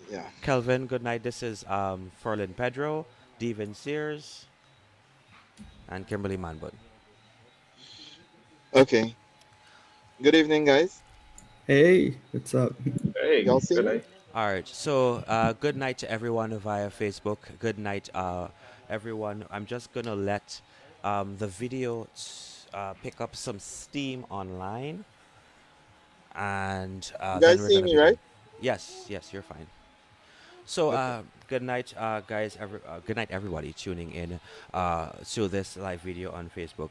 Yeah. Kelvin, good night. This is Ferlin Pedro, Devin Sears, and Kimberly Manbun. Okay. Good evening, guys. Hey, what's up? Hey, Y'all see good me? night. All right. So, good night to everyone via Facebook. Good night, everyone. I'm just gonna let the video pick up some steam online, and You then guys we're see gonna me, begin. right? Yes, yes, you're fine. So, Okay. good night, guys. Good night, everybody tuning in to this live video on Facebook.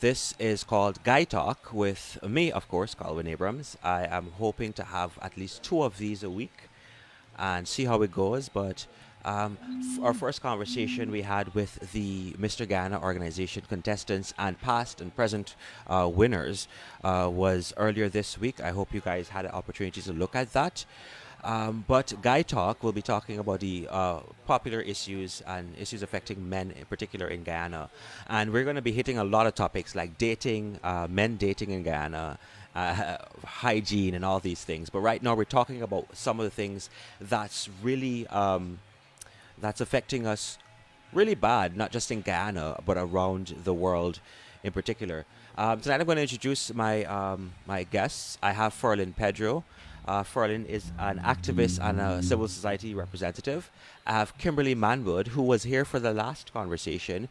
This is called Guy Talk with me, of course, Calvin Abrams. I am hoping to have at least two of these a week and see how it goes. But our first conversation we had with the Mr. Guyana organization contestants and past and present winners was earlier this week. I hope you guys had an opportunity to look at that. But Guy Talk will be talking about the popular issues and issues affecting men, in particular in Guyana. And we're going to be hitting a lot of topics like dating, men dating in Guyana, hygiene, and all these things. But right now, we're talking about some of the things that's really that's affecting us really bad, not just in Guyana, but around the world in particular. Tonight I'm going to introduce my guests. I have Ferlin Pedro. Ferlin is an activist and a civil society representative. I have Kimberly Manwood, who was here for the last conversation.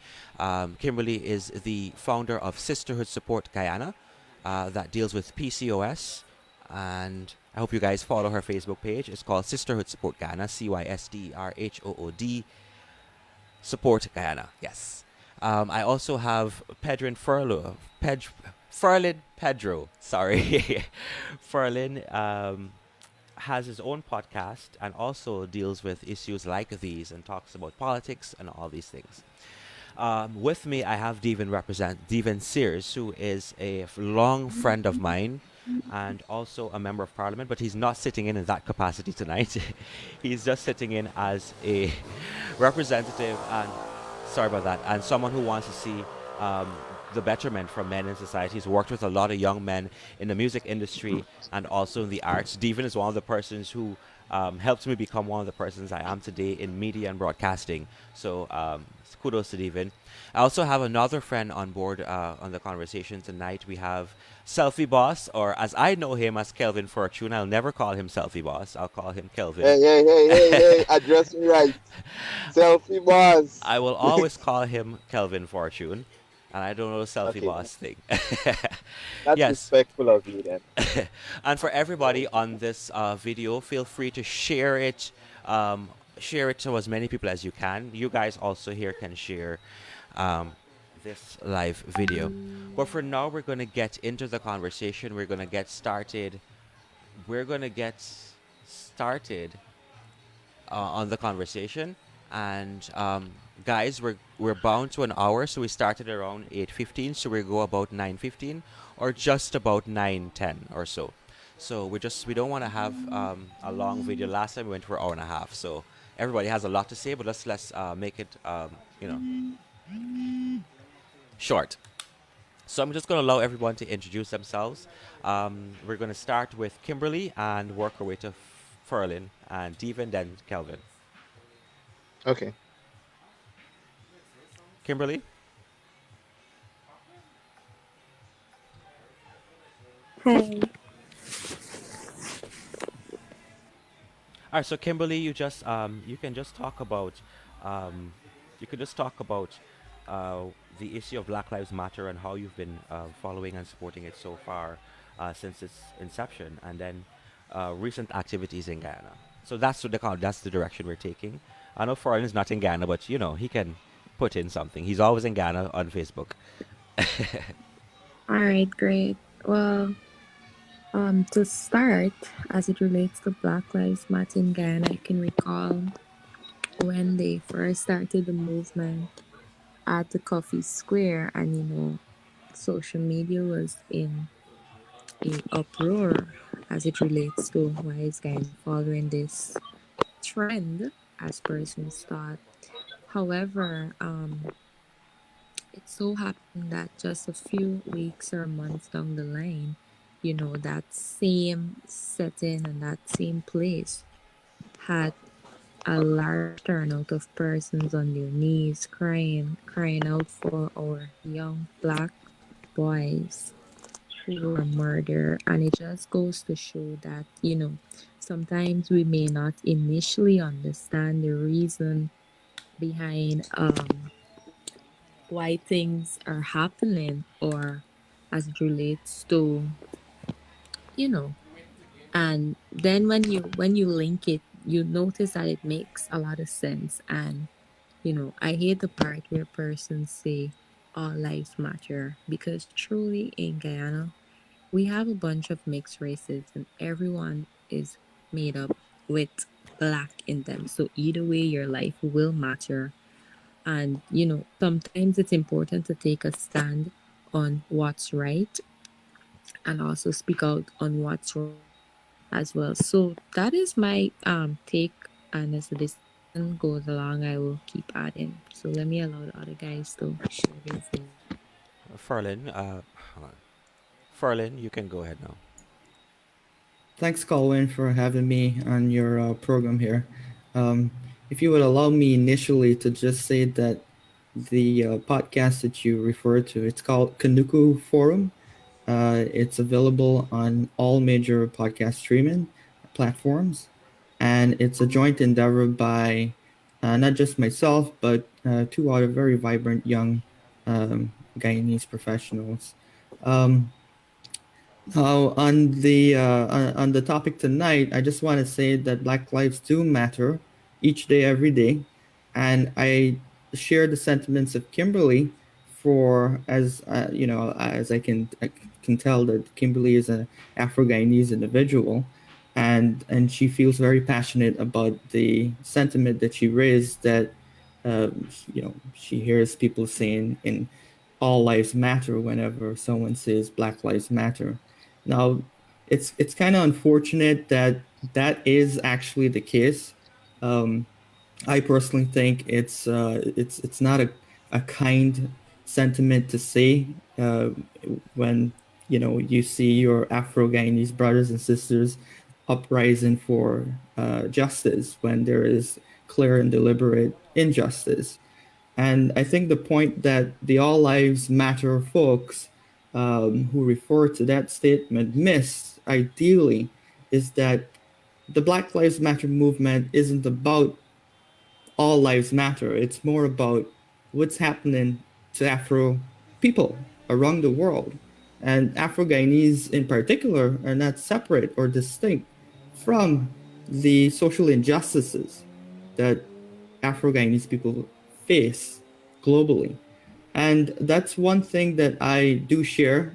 Kimberly is the founder of Sisterhood Support Guyana, that deals with PCOS. And I hope you guys follow her Facebook page. It's called Sisterhood Support Guyana, CYSDRHOOD Support Guyana. Yes. I also have Ferlin Pedro. Sorry, Ferlin has his own podcast and also deals with issues like these and talks about politics and all these things. With me, I have Devin Sears, who is a long friend of mine and also a member of parliament, but he's not sitting in that capacity tonight. He's just sitting in as a representative and sorry about that, and someone who wants to see the betterment for men in society. He's worked with a lot of young men in the music industry and also in the arts. Devin is one of the persons who helped me become one of the persons I am today in media and broadcasting. So kudos to Devin. I also have another friend on board on the conversation tonight. We have Selfie Boss, or as I know him as Kelvin Fortune. I'll never call him Selfie Boss. I'll call him Kelvin. Hey, hey, hey, hey, hey. Address me right. Selfie I boss. will always call him Kelvin Fortune, and I don't know the Selfie Okay, Boss thing. that's Yes, respectful of you then. and for everybody on this video, feel free to share it. Share it to as many people as you can. You guys also here can share um, this live video. But for now, we're going to get into the conversation. We're going to get started. We're going to get started on the conversation. And guys, we're bound to an hour, so we started around 8:15. So we go about 9:15, or just about 9:10 or so. So we don't want to have a long video. Last time we went for an hour and a half. So everybody has a lot to say, but let's make it you know short. So I'm just going to allow everyone to introduce themselves. We're going to start with Kimberly and work our way to Ferlin and Devin, then Kelvin. Okay. Kimberly. Hi. All right, so Kimberly, you can just talk about um, you could just talk about uh, the issue of Black Lives Matter and how you've been following and supporting it so far since its inception, and then recent activities in Guyana. So that's the direction we're taking. I know Foreign is not in Ghana, but you know he can put in something. He's always in Ghana on Facebook. All right, great. Well, to start, as it relates to Black Lives Matter in Ghana, I can recall when they first started the movement at the Coffee Square, and social media was in uproar as it relates to why is Ghana following this trend, as persons thought. However, it so happened that just a few weeks or months down the line, that same setting and that same place had a large turnout of persons on their knees crying out for our young black boys who were murdered. And it just goes to show that, sometimes we may not initially understand the reason behind why things are happening, or as it relates to, you know and then when you link it, you notice that it makes a lot of sense. And I hate the part where persons say all lives matter, because truly in Guyana we have a bunch of mixed races and everyone is made up with black in them. So either way, your life will matter. And sometimes it's important to take a stand on what's right and also speak out on what's wrong as well. So that is my take, and as the discussion goes along, I will keep adding. So let me allow the other guys to share their views. Ferlin, hold on. Ferlin, you can go ahead now. Thanks, Colin, for having me on your program here. Um, if you would allow me initially to just say that the podcast that you referred to, it's called Kanuku Forum. It's available on all major podcast streaming platforms, and it's a joint endeavor by not just myself, but two other very vibrant young Guyanese professionals. Um, on the topic tonight, I just want to say that Black lives do matter each day, every day, and I share the sentiments of Kimberly. For as as I can tell that Kimberly is an Afro Guyanese individual, and she feels very passionate about the sentiment that she raised. That she hears people saying in all lives matter whenever someone says Black lives matter. Now, it's kind of unfortunate that that is actually the case. Um, I personally think it's not a kind sentiment to say when you see your Afro Guyanese brothers and sisters uprising for justice when there is clear and deliberate injustice. And I think the point that the All Lives Matter folks who refer to that statement miss, ideally, is that the Black Lives Matter movement isn't about all lives matter. It's more about what's happening to Afro people around the world. And Afro Guyanese in particular are not separate or distinct from the social injustices that Afro Guyanese people face globally. And that's one thing that I do share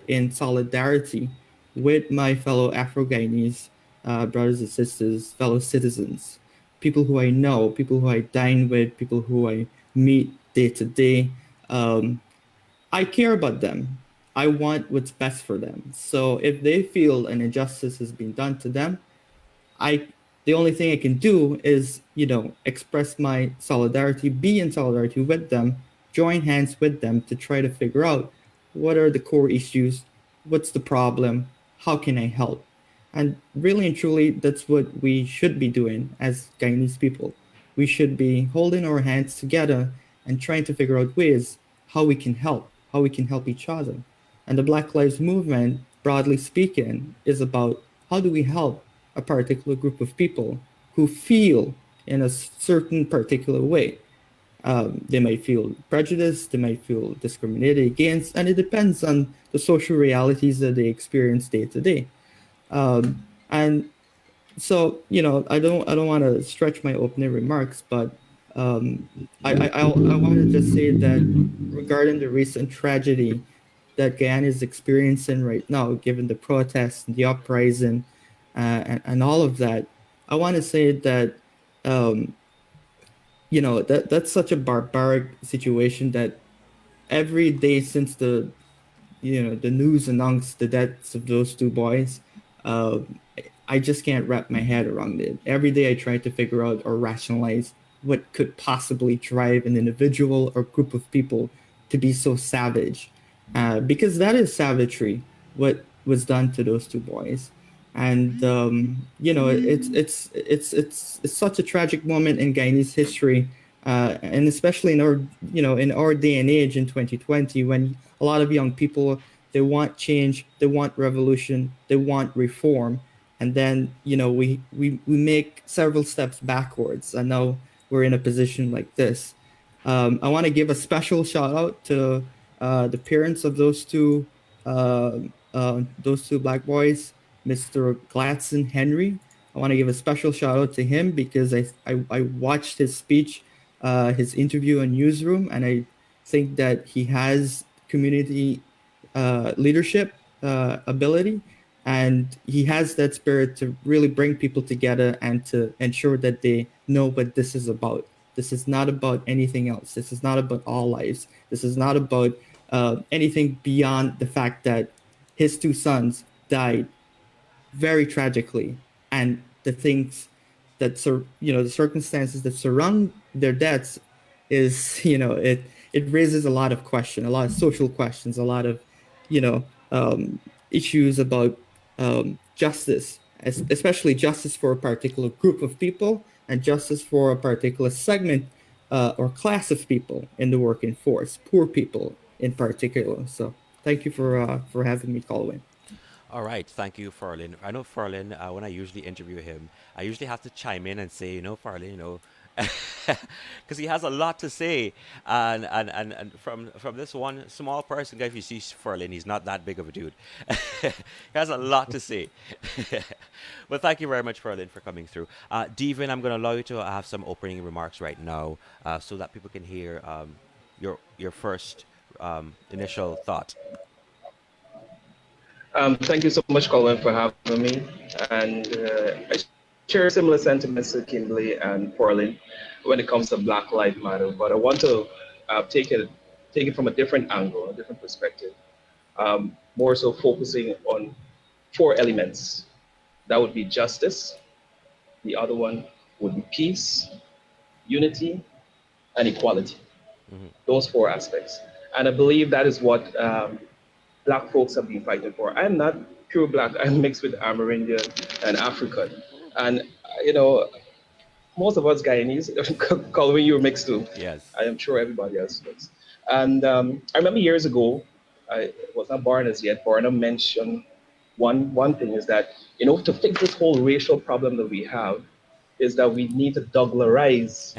in solidarity with my fellow Afro Guyanese brothers and sisters, fellow citizens, people who I know, people who I dine with, people who I meet day to day. Um, I care about them. I want what's best for them. So if they feel an injustice has been done to them, I the only thing I can do is, express my solidarity, be in solidarity with them, join hands with them to try to figure out what are the core issues, what's the problem, how can I help? And really and truly, that's what we should be doing as Guyanese people. We should be holding our hands together and trying to figure out ways how we can help each other. And the Black Lives Movement, broadly speaking, is about how do we help a particular group of people who feel in a certain particular way. They might feel prejudiced, they might feel discriminated against, and it depends on the social realities that they experience day to day. And so, I don't want to stretch my opening remarks, but um, I want to just say that regarding the recent tragedy that Guyana is experiencing right now, given the protests and the uprising and all of that, I want to say that um, that's such a barbaric situation that every day since the news announced the deaths of those two boys, uh, I just can't wrap my head around it. Every day I try to figure out or rationalize what could possibly drive an individual or group of people to be so savage, because that is savagery. What was done to those two boys, and it's such a tragic moment in Guyanese history, and especially in our in our day and age in 2020, when a lot of young people, they want change, they want revolution, they want reform, and then we make several steps backwards, and now we're in a position like this. I want to give a special shout out to the parents of uh, those two black boys, Mr. Gladson Henry. I want to give a special shout out to him because I watched his speech, his interview in Newsroom, and I think that he has community leadership ability, and he has that spirit to really bring people together and to ensure that they know what this is about. This is not about anything else. This is not about all lives. This is not about anything beyond the fact that his two sons died very tragically, and the things that the circumstances that surround their deaths is it raises a lot of questions, a lot of social questions, a lot of you know issues about justice, especially justice for a particular group of people and justice for a particular segment or class of people in the working force, poor people in particular. So thank you for having me call in. All right, thank you, Farlin. I know Farlin. When I usually interview him, I usually have to chime in and say, Farlin, because he has a lot to say, and from this one small person, guy, if you see Farlin, he's not that big of a dude. He has a lot to say. But thank you very much, Farlin, for coming through. Devin, I'm going to allow you to have some opening remarks right now, so that people can hear your first initial thought. Thank you so much, Colin, for having me. And I share similar sentiments to Kimberly and Portland when it comes to Black Lives Matter. But I want to take it from a different angle, a different perspective. More so focusing on four elements. That would be justice. The other one would be peace, unity, and equality. Hmm. Those four aspects. And I believe that is what black folks have been fighting for. I'm not pure black. I'm mixed with Amerindian and African. And you know, most of us Guyanese, Colin, you're mixed too. Yes. I am sure everybody else is. And I remember years ago, I was not born as yet. Barnum mentioned one thing is that to fix this whole racial problem that we have, is that we need to Douglarize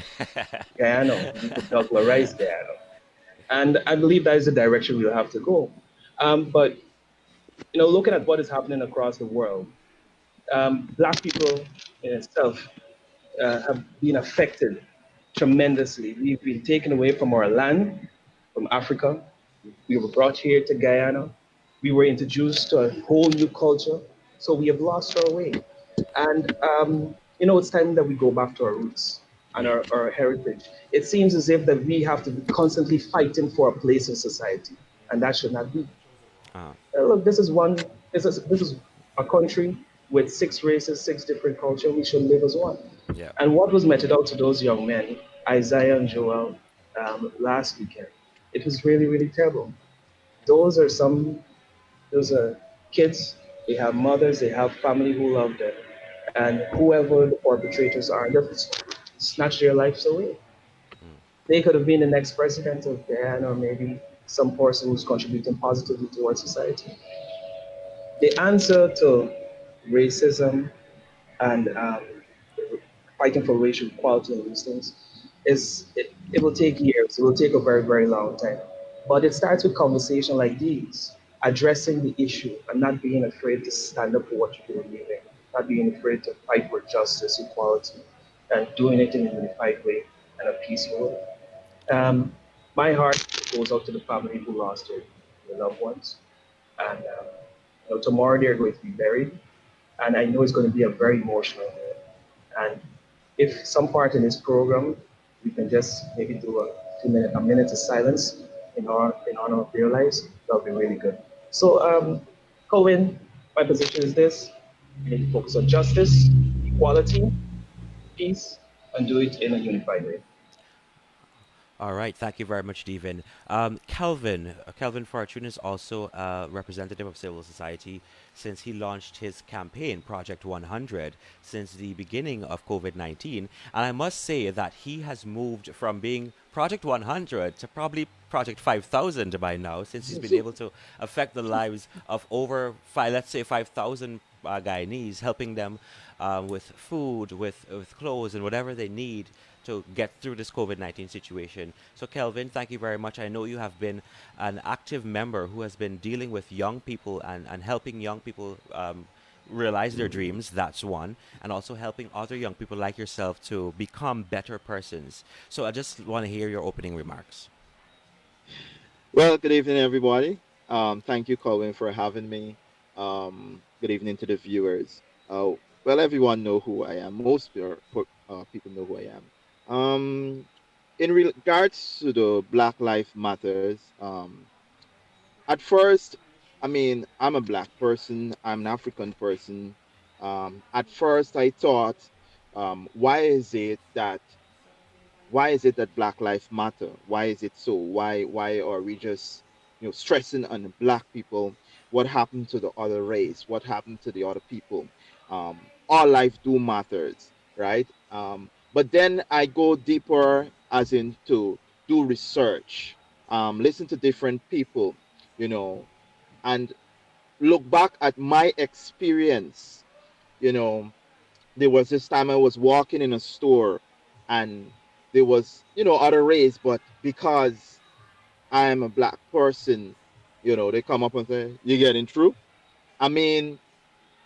Guyana. We need to Douglarize Guyana. And I believe that is the direction we'll have to go. But looking at what is happening across the world, black people in itself have been affected tremendously. We've been taken away from our land, from Africa. We were brought here to Guyana. We were introduced to a whole new culture. So we have lost our way. And, it's time that we go back to our roots and Mm. our heritage. It seems as if that we have to be constantly fighting for a place in society, and that should not be. Uh, Look, this is a country with six races, six different cultures. We should live as one. yeah. And what was meted out to those young men, Isaiah and Joel, last weekend, it was really, really terrible. Those are some, those are kids. They have mothers, they have family who love them, and whoever the perpetrators are, just snatch their lives away. Mm. They could have been the next president of Guyana, or maybe some person who's contributing positively towards society. The answer to racism and fighting for racial equality and these things it will take years. It will take a very, very long time. But it starts with conversation like these, addressing the issue and not being afraid to stand up for what you believe in, not being afraid to fight for justice, equality, and doing it in a unified way and a peaceful way. Um, my heart goes out to the family who lost their loved ones. And tomorrow they're going to be buried. And I know it's going to be a very emotional day. And if some part in this program, we can just maybe do a minute of silence in honor of their lives, that would be really good. So, Colin, my position is this: we need to focus on justice, equality, peace, and do it in a unified way. All right, thank you very much, Devin. Kelvin Fortune is also a representative of civil society since he launched his campaign, Project 100, since the beginning of COVID 19. And I must say that he has moved from being Project 100 to probably Project 5000 by now, since he's been able to affect the lives of over five, let's say 5,000 Guyanese, helping them with food, with clothes, and whatever they need to get through this COVID 19 situation. So, Kelvin, thank you very much. I know you have been an active member who has been dealing with young people and helping young people realize their dreams. That's one. And also helping other young people like yourself to become better persons. So, I just want to hear your opening remarks. Well, good evening, everybody. Thank you, Colin, for having me. Good evening to the viewers. Well, everyone know who I am. Most people know who I am. In regards to the Black Lives Matters, at first, I mean, I'm a black person. I'm an African person. At first, I thought, why is it that Black Lives Matter? Why is it so? Why are we just stressing on the black people? What happened to the other race? What happened to the other people? All life do matters, right? But then I go deeper, as in to do research, listen to different people, you know, and look back at my experience. You know, there was this time I was walking in a store, and there was other race, but because I am a black person, they come up and say, "You getting through?" I mean,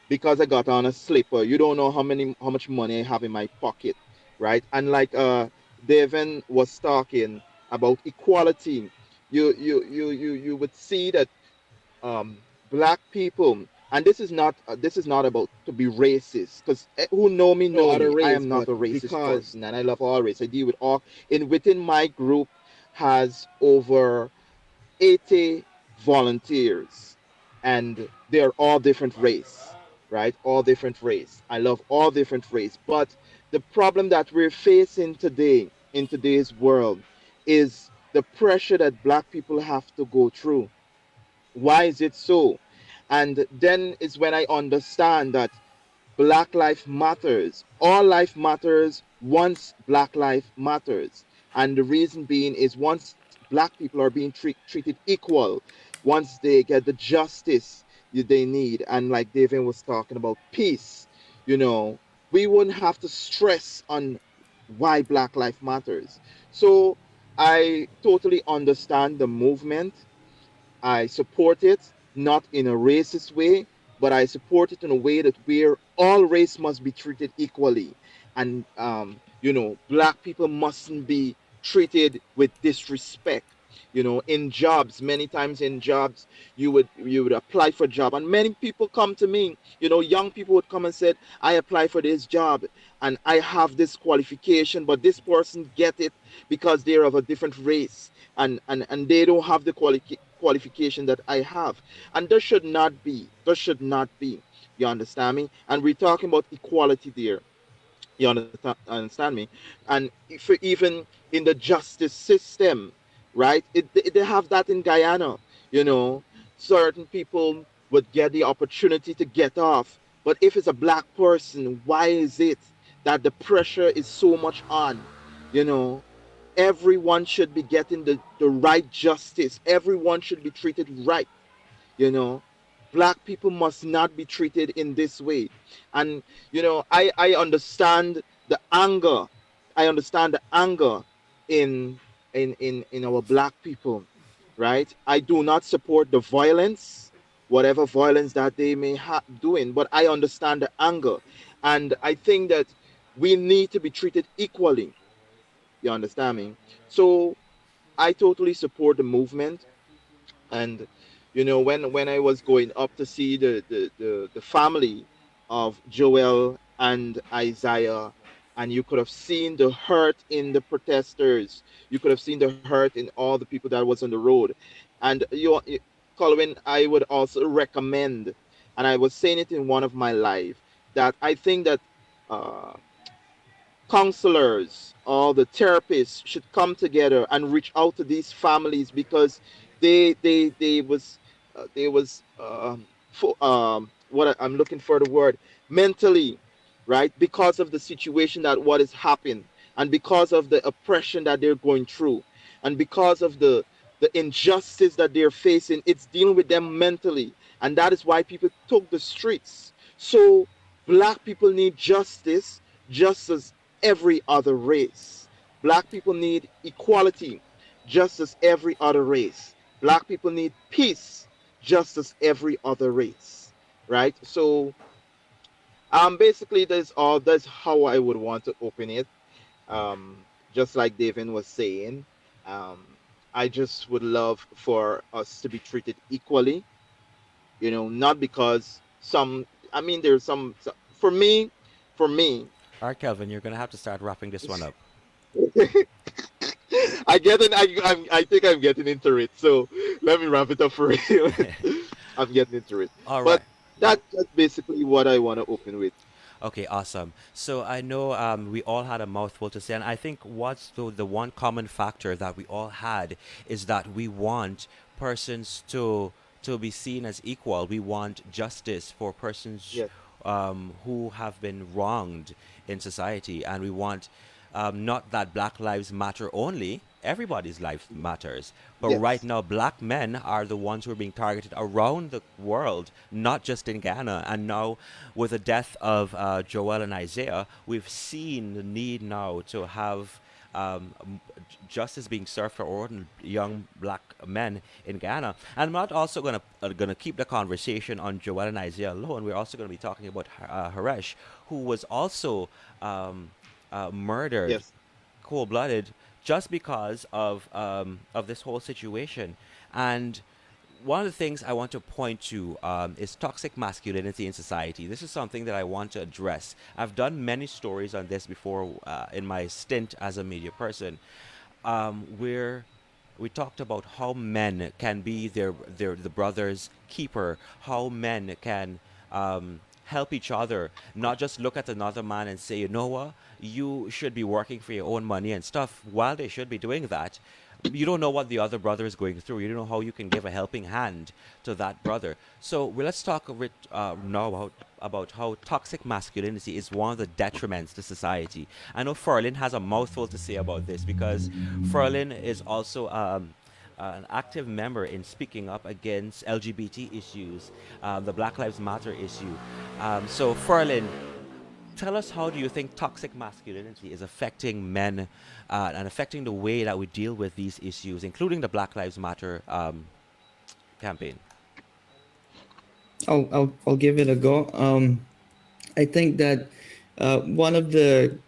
because I got on a slipper, you don't know how much money I have in my pocket, right? And like Devin was talking about equality, you would see that black people, and this is not about to be racist, because who know Other me, I race, am not but a racist because person, and I love all race. I deal with all, in within my group has over 80 volunteers, and they're all different race, right? All different race. I love all different race, but the problem that we're facing today in today's world is the pressure that black people have to go through. Why is it so? And then is when I understand that Black life matters. All life matters once Black life matters. And the reason being is once Black people are being treated equal, once they get the justice they need, and like David was talking about, peace, you know, we wouldn't have to stress on why Black life matters. So I totally understand the movement. I support it, not in a racist way, but I support it in a way that where all race must be treated equally. And, black people mustn't be treated with disrespect. In jobs, many times in jobs, you would apply for a job, and many people come to me. Young people would come and said, "I apply for this job, and I have this qualification, but this person get it because they're of a different race, and they don't have the qualification that I have." And there should not be. There should not be. You understand me? And we're talking about equality there. You understand me? And if even in the justice system, right? They have that in Guyana. You know, certain people would get the opportunity to get off, but if it's a black person, why is it that the pressure is so much on? You know, everyone should be getting the right justice. Everyone should be treated right. you know Black people must not be treated in this way. And I understand the anger. I understand the anger in in our black people, right? I do not support the violence, whatever violence that they may have doing, but I understand the anger. And I think that we need to be treated equally. You understand me? So I totally support the movement. And when I was going up to see the family of Joel and Isaiah, and you could have seen the hurt in the protesters, you could have seen the hurt in all the people that was on the road. And Colin, I would also recommend, and I was saying it in one of my live, that I think that uh counselors or the therapists should come together and reach out to these families, because they was what I'm looking for the word, mentally, right, because of the situation that what is happening, and because of the oppression that they're going through, and because of the injustice that they're facing. It's dealing with them mentally, and that is why people took the streets. So black people need justice, just as every other race. Black people need equality, just as every other race. Black people need peace, just as every other race. Right? So basically that's how I would want to open it. Just like David was saying. I just would love for us to be treated equally, not because some, I mean, there's for me, All right, Kelvin, you're gonna have to start wrapping this one up. I get it. I think I'm getting into it. So let me wrap it up for real. I'm getting into it. All But right. that's basically what I want to open with. Okay, awesome. So I know we all had a mouthful to say, and I think what's the one common factor that we all had is that we want persons to be seen as equal. We want justice for persons Yes, who have been wronged in society, and we want not that Black Lives Matter only. Everybody's life matters. But right yes, now, black men are the ones who are being targeted around the world, not just in Ghana. And now, with the death of Joel and Isaiah, we've seen the need now to have justice being served for ordinary young black men in Ghana. And I'm not also gonna keep the conversation on Joel and Isaiah alone. We're also gonna be talking about Haresh, who was also murdered, yes, cold-blooded, just because of this whole situation. And one of the things I want to point to is toxic masculinity in society. This is something that I want to address. I've done many stories on this before in my stint as a media person, where we talked about how men can be the brother's keeper, how men can help each other, not just look at another man and say, you know what, you should be working for your own money and stuff. While they should be doing that, you don't know what the other brother is going through. You don't know how you can give a helping hand to that brother. So let's talk a bit now about how toxic masculinity is one of the detriments to society. I know Ferlin has a mouthful to say about this because Ferlin is also an active member in speaking up against LGBT issues, the Black Lives Matter issue. So Ferlin, tell us, how do you think toxic masculinity is affecting men and affecting the way that we deal with these issues, including the Black Lives Matter campaign? I'll give it a go. I think that one of the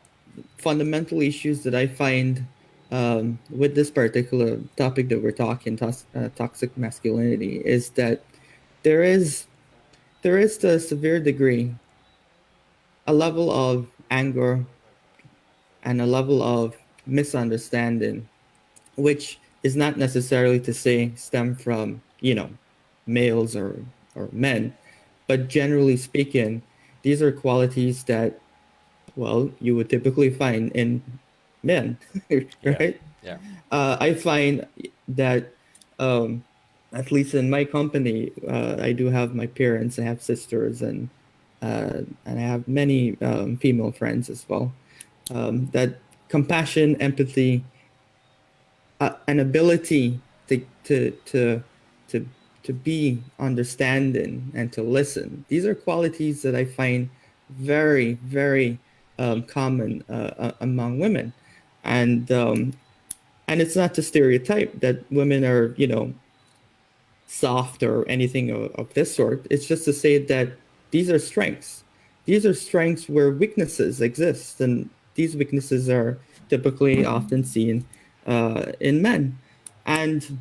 fundamental issues that I find with this particular topic that we're talking, toxic masculinity, is that there is there is to a severe degree a level of anger and a level of misunderstanding, which is not necessarily to say stem from males or men, but generally speaking, these are qualities that, well, you would typically find in men, Yeah, right? yeah, I find that, um, at least in my company, I do have my parents, I have sisters, and I have many female friends as well. That compassion, empathy, an ability to to be understanding and to listen. These are qualities that I find very common among women, and um, and it's not to stereotype that women are soft or anything of this sort. It's just to say that these are strengths. These are strengths where weaknesses exist, and these weaknesses are typically often seen in men. And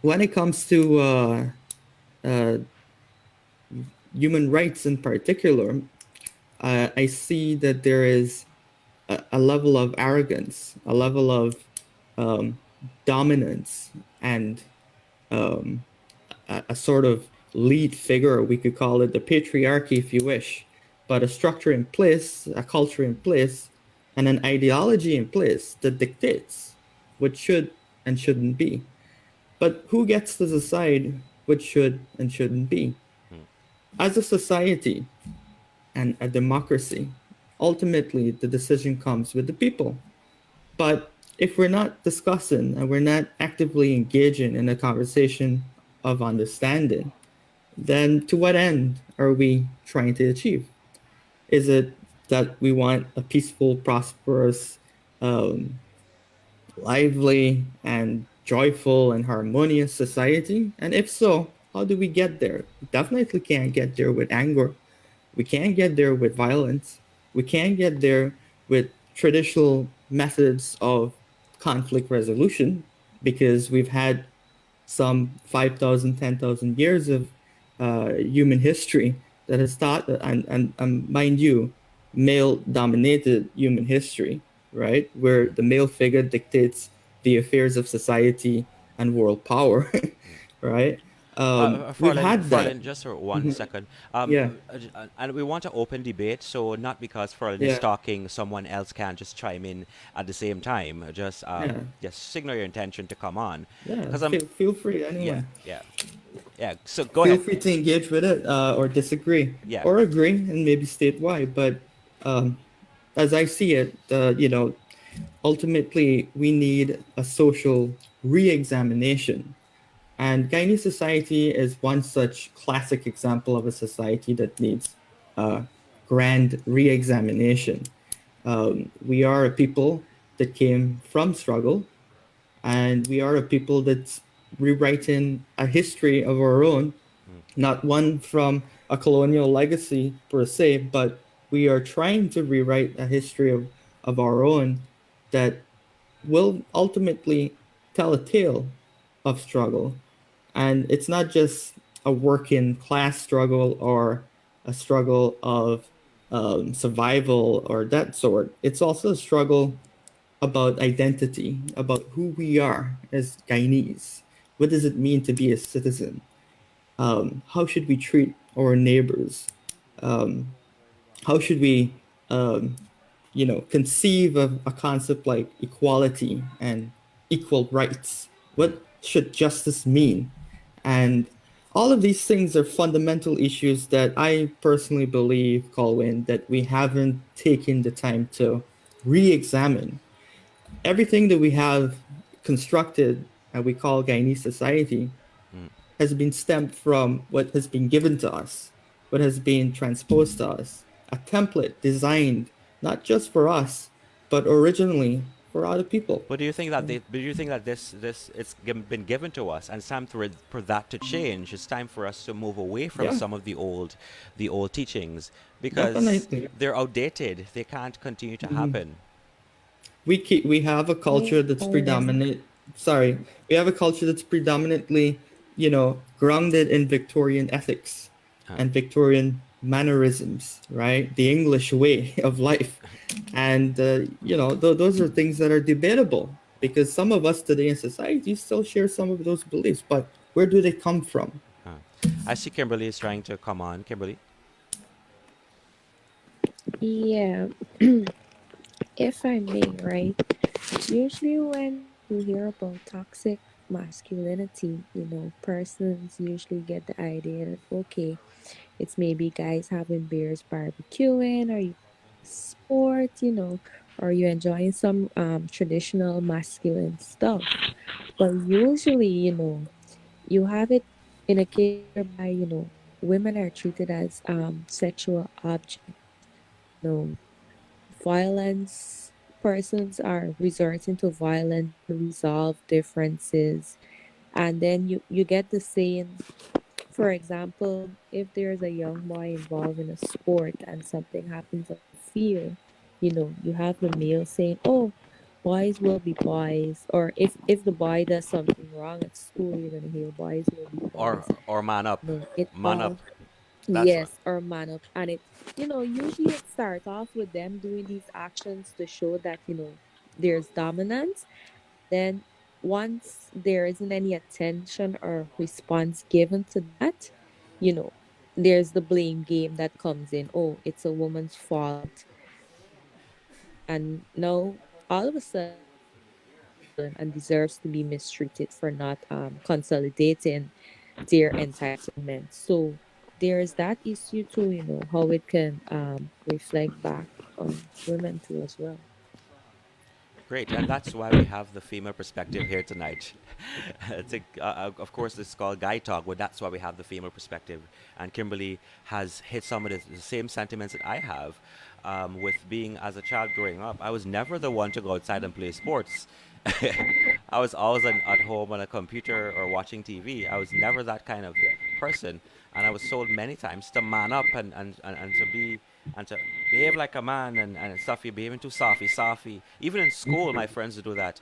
when it comes to uh, human rights in particular, I see that there is a level of arrogance, a level of um, dominance, and um, a sort of lead figure. We could call it the patriarchy, if you wish, but a structure in place, a culture in place and an ideology in place that dictates what should and shouldn't be. But who gets to decide what should and shouldn't be? Mm, As a society and a democracy, ultimately the decision comes with the people. But if we're not discussing and we're not actively engaging in a conversation of understanding, then to what end are we trying to achieve? Is it that we want a peaceful, prosperous, um, lively, and joyful and harmonious society? And if so, how do we get there? We definitely can't get there with anger. We can't get there with violence. We can't get there with traditional methods of conflict resolution because we've had some 5,000, 10,000 years of human history that has taught, and mind you, male dominated human history, right? Where mm, the male figure dictates the affairs of society and world power, mm. right? We've Farland, had that. Farland, just for 1 second. Yeah, And we want to open debate, so not because Farland is yeah, talking, someone else can just chime in at the same time. yeah, Just signal your intention to come on, yeah. because Feel free, yeah, anyone. yeah, yeah. So go Feel ahead. free to engage with it or disagree Yeah. or agree and maybe state why. But um, as I see it, ultimately we need a social re-examination. And Guyanese society is one such classic example of a society that needs a grand re-examination. We are a people that came from struggle, and we are a people that's rewriting a history of our own, Mm, not one from a colonial legacy per se, but we are trying to rewrite a history of our own that will ultimately tell a tale of struggle. And it's not just a working class struggle or a struggle of survival or that sort. It's also a struggle about identity, about who we are as Guyanese. What does it mean to be a citizen? How should we treat our neighbors? Um, how should we, um, conceive of a concept like equality and equal rights? mm. What should justice mean? And all of these things are fundamental issues that I personally believe, Colwyn, that we haven't taken the time to re-examine. Everything that we have constructed and we call Guyanese society Mm. has been stemmed from what has been given to us, what has been transposed to us, a template designed not just for us, but originally for other people. But do you think that been given to us, and it's time for that to change? It's time for us to move away from Yeah, some of the old teachings because definitely. they're outdated. They can't continue to Mhm. happen. We have a culture that's predominant. Sorry, we have a culture that's predominantly, grounded in Victorian ethics Huh. and Victorian mannerisms, right? The English way of life, and those are things that are debatable because some of us today in society still share some of those beliefs. But where do they come from? Huh. I see Kimberly is trying to come on. Kimberly. Yeah, if I may, right? Usually, when you hear about toxic masculinity, persons usually get the idea that, okay, it's maybe guys having beers, barbecuing, or you playing sport, or you enjoying some traditional masculine stuff. But usually, you have it in a case whereby, women are treated as sexual object. No violence, persons are resorting to violence to resolve differences. And then you get the saying, for example, if there's a young boy involved in a sport and something happens on the field, you have the male saying, oh, boys will be boys. Or if the boy does something wrong at school, you're gonna hear boys will be boys. Or man up. No, it Man up. all That's one. yes, or man up. And usually it starts off with them doing these actions to show that, there's dominance. Then once there isn't any attention or response given to that, you know, there's the blame game that comes in. Oh, it's a woman's fault. And now all of a sudden and deserves to be mistreated for not consolidating their entitlement. So there's that issue too, how it can reflect back on women too as well. Great, and that's why we have the female perspective here tonight. Of course, this is called Guy Talk, but that's why we have the female perspective. And Kimberly has hit some of the same sentiments that I have. With being as a child growing up, I was never the one to go outside and play sports. I was always at home on a computer or watching TV. I was never that kind of person, and I was told many times to man up and to be and to behave like a man and stuff. You're behaving too softy, softy. Even in school, my friends do that.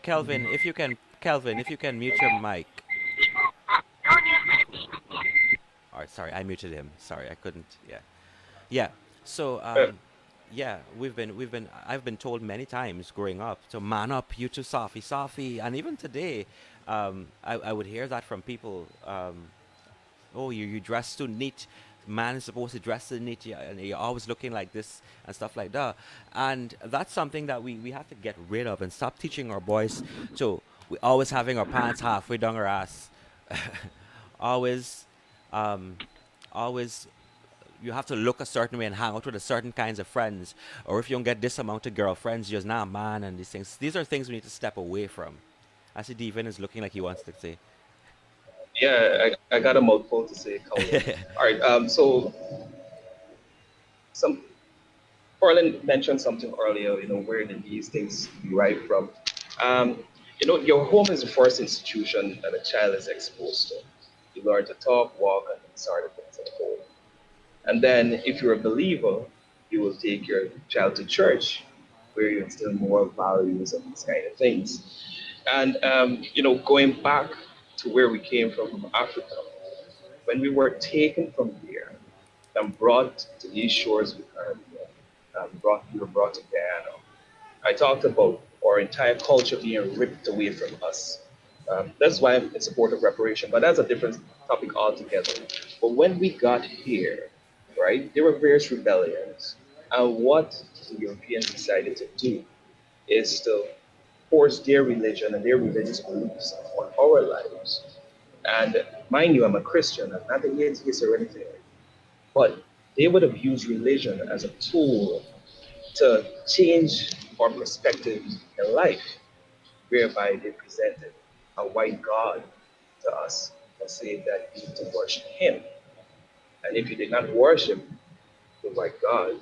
Kelvin, if you can mute your mic. All right, sorry, I muted him. Sorry, I couldn't. Yeah, yeah. So, yeah, I've been told many times growing up to man up, you too softy, softy, and even today, I would hear that from people. Oh, you dress too neat. Man is supposed to dress too neat, yeah, and you're always looking like this and stuff like that. And that's something that we have to get rid of and stop teaching our boys to we always having our pants halfway down our ass. always, um, always you have to look a certain way and hang out with a certain kinds of friends. Or if you don't get this amount of girlfriends, you're just not a man and these things. These are things we need to step away from. I see Devin is looking like he wants to say. Yeah, I got a mouthful to say, Colin. All right. So some Portland mentioned something earlier. Where did these things derive from? Your home is the first institution that a child is exposed to. You learn to talk, walk, and these sort of things at home. And then, if you're a believer, you will take your child to church, where you instill more values and these kind of things. And going back to where we came from Africa, when we were taken from there and brought to these shores of the Caribbean, we were brought to Guyana. I talked about our entire culture being ripped away from us. That's why I'm in support of reparation, but that's a different topic altogether. But when we got here, right, there were various rebellions. And what the Europeans decided to do is to force their religion and their religious beliefs on our lives. And mind you, I'm a Christian, I'm not an atheist or anything, but they would have used religion as a tool to change our perspective in life, whereby they presented a white God to us and said that you need to worship him. And if you did not worship the white God,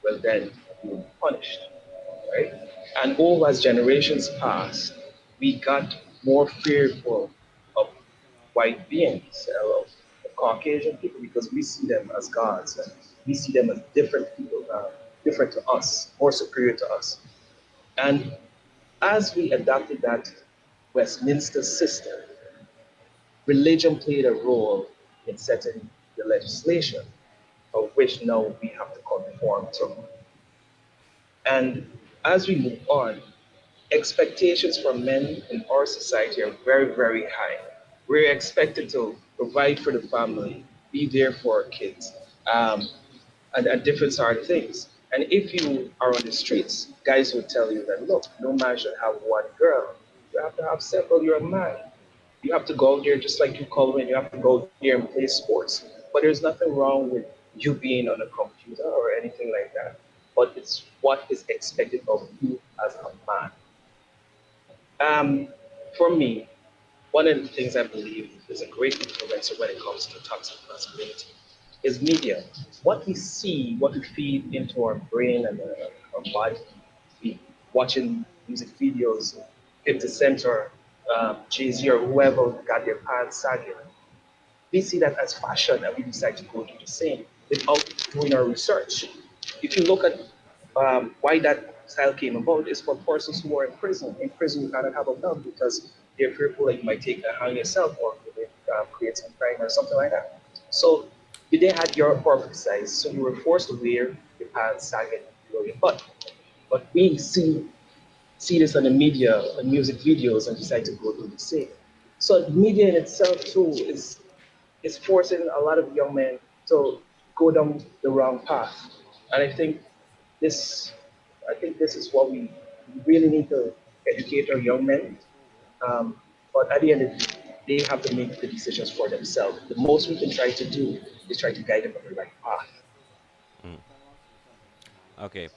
well, then you will be punished, right? And over as generations passed, we got more fearful of white beings, of Caucasian people, because we see them as gods and we see them as different people, different to us, more superior to us. And as we adopted that Westminster system, religion played a role in setting the legislation of which now we have to conform to. And as we move on, expectations from men in our society are very, very high. We're expected to provide for the family, be there for our kids, um, and different sort of things. And if you are on the streets, guys will tell you that look, no man should have one girl. You have to have several. You're a man. You have to go out there just like you call in. You have to go out there and play sports. But there's nothing wrong with you being on a computer or anything like that. But it's what is expected of you as a man. Um, for me, one of the things I believe is a great influencer when it comes to toxic masculinity is media. What we see, what we feed into our brain and our body, we watching music videos, 50 Cent or Jay-Z or whoever got their pants sagging. We see that as fashion and we decide to go do the same without doing our research. If you look at why that style came about, is for persons who are in prison. In prison, you cannot have a belt because they're fearful that you might take a hang yourself or create some crime or something like that. So you didn't have your perfect size, so you were forced to wear your pants sagging below your butt. But we see this on the media and music videos and decide to go do the same. So the media in itself too is forcing a lot of young men to go down the wrong path. And I think this I think this is what we really need to educate our young men. Um, but at the end of the day, they have to make the decisions for themselves. The most we can try to do is try to guide them on the right path. Mm. Okay.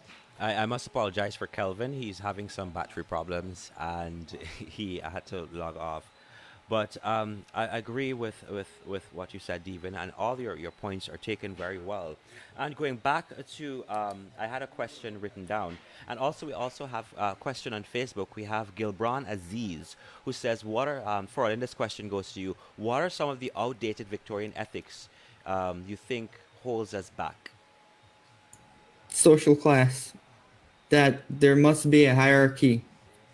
I must apologize for Kelvin. He's having some battery problems and he had to log off. But I agree with what you said, Devin, and all your points are taken very well. And going back to, I had a question written down. And also, we also have a question on Facebook. We have Gilbran Aziz, who says, Froilan, this question goes to you. What are some of the outdated Victorian ethics you think holds us back? Social class, that there must be a hierarchy,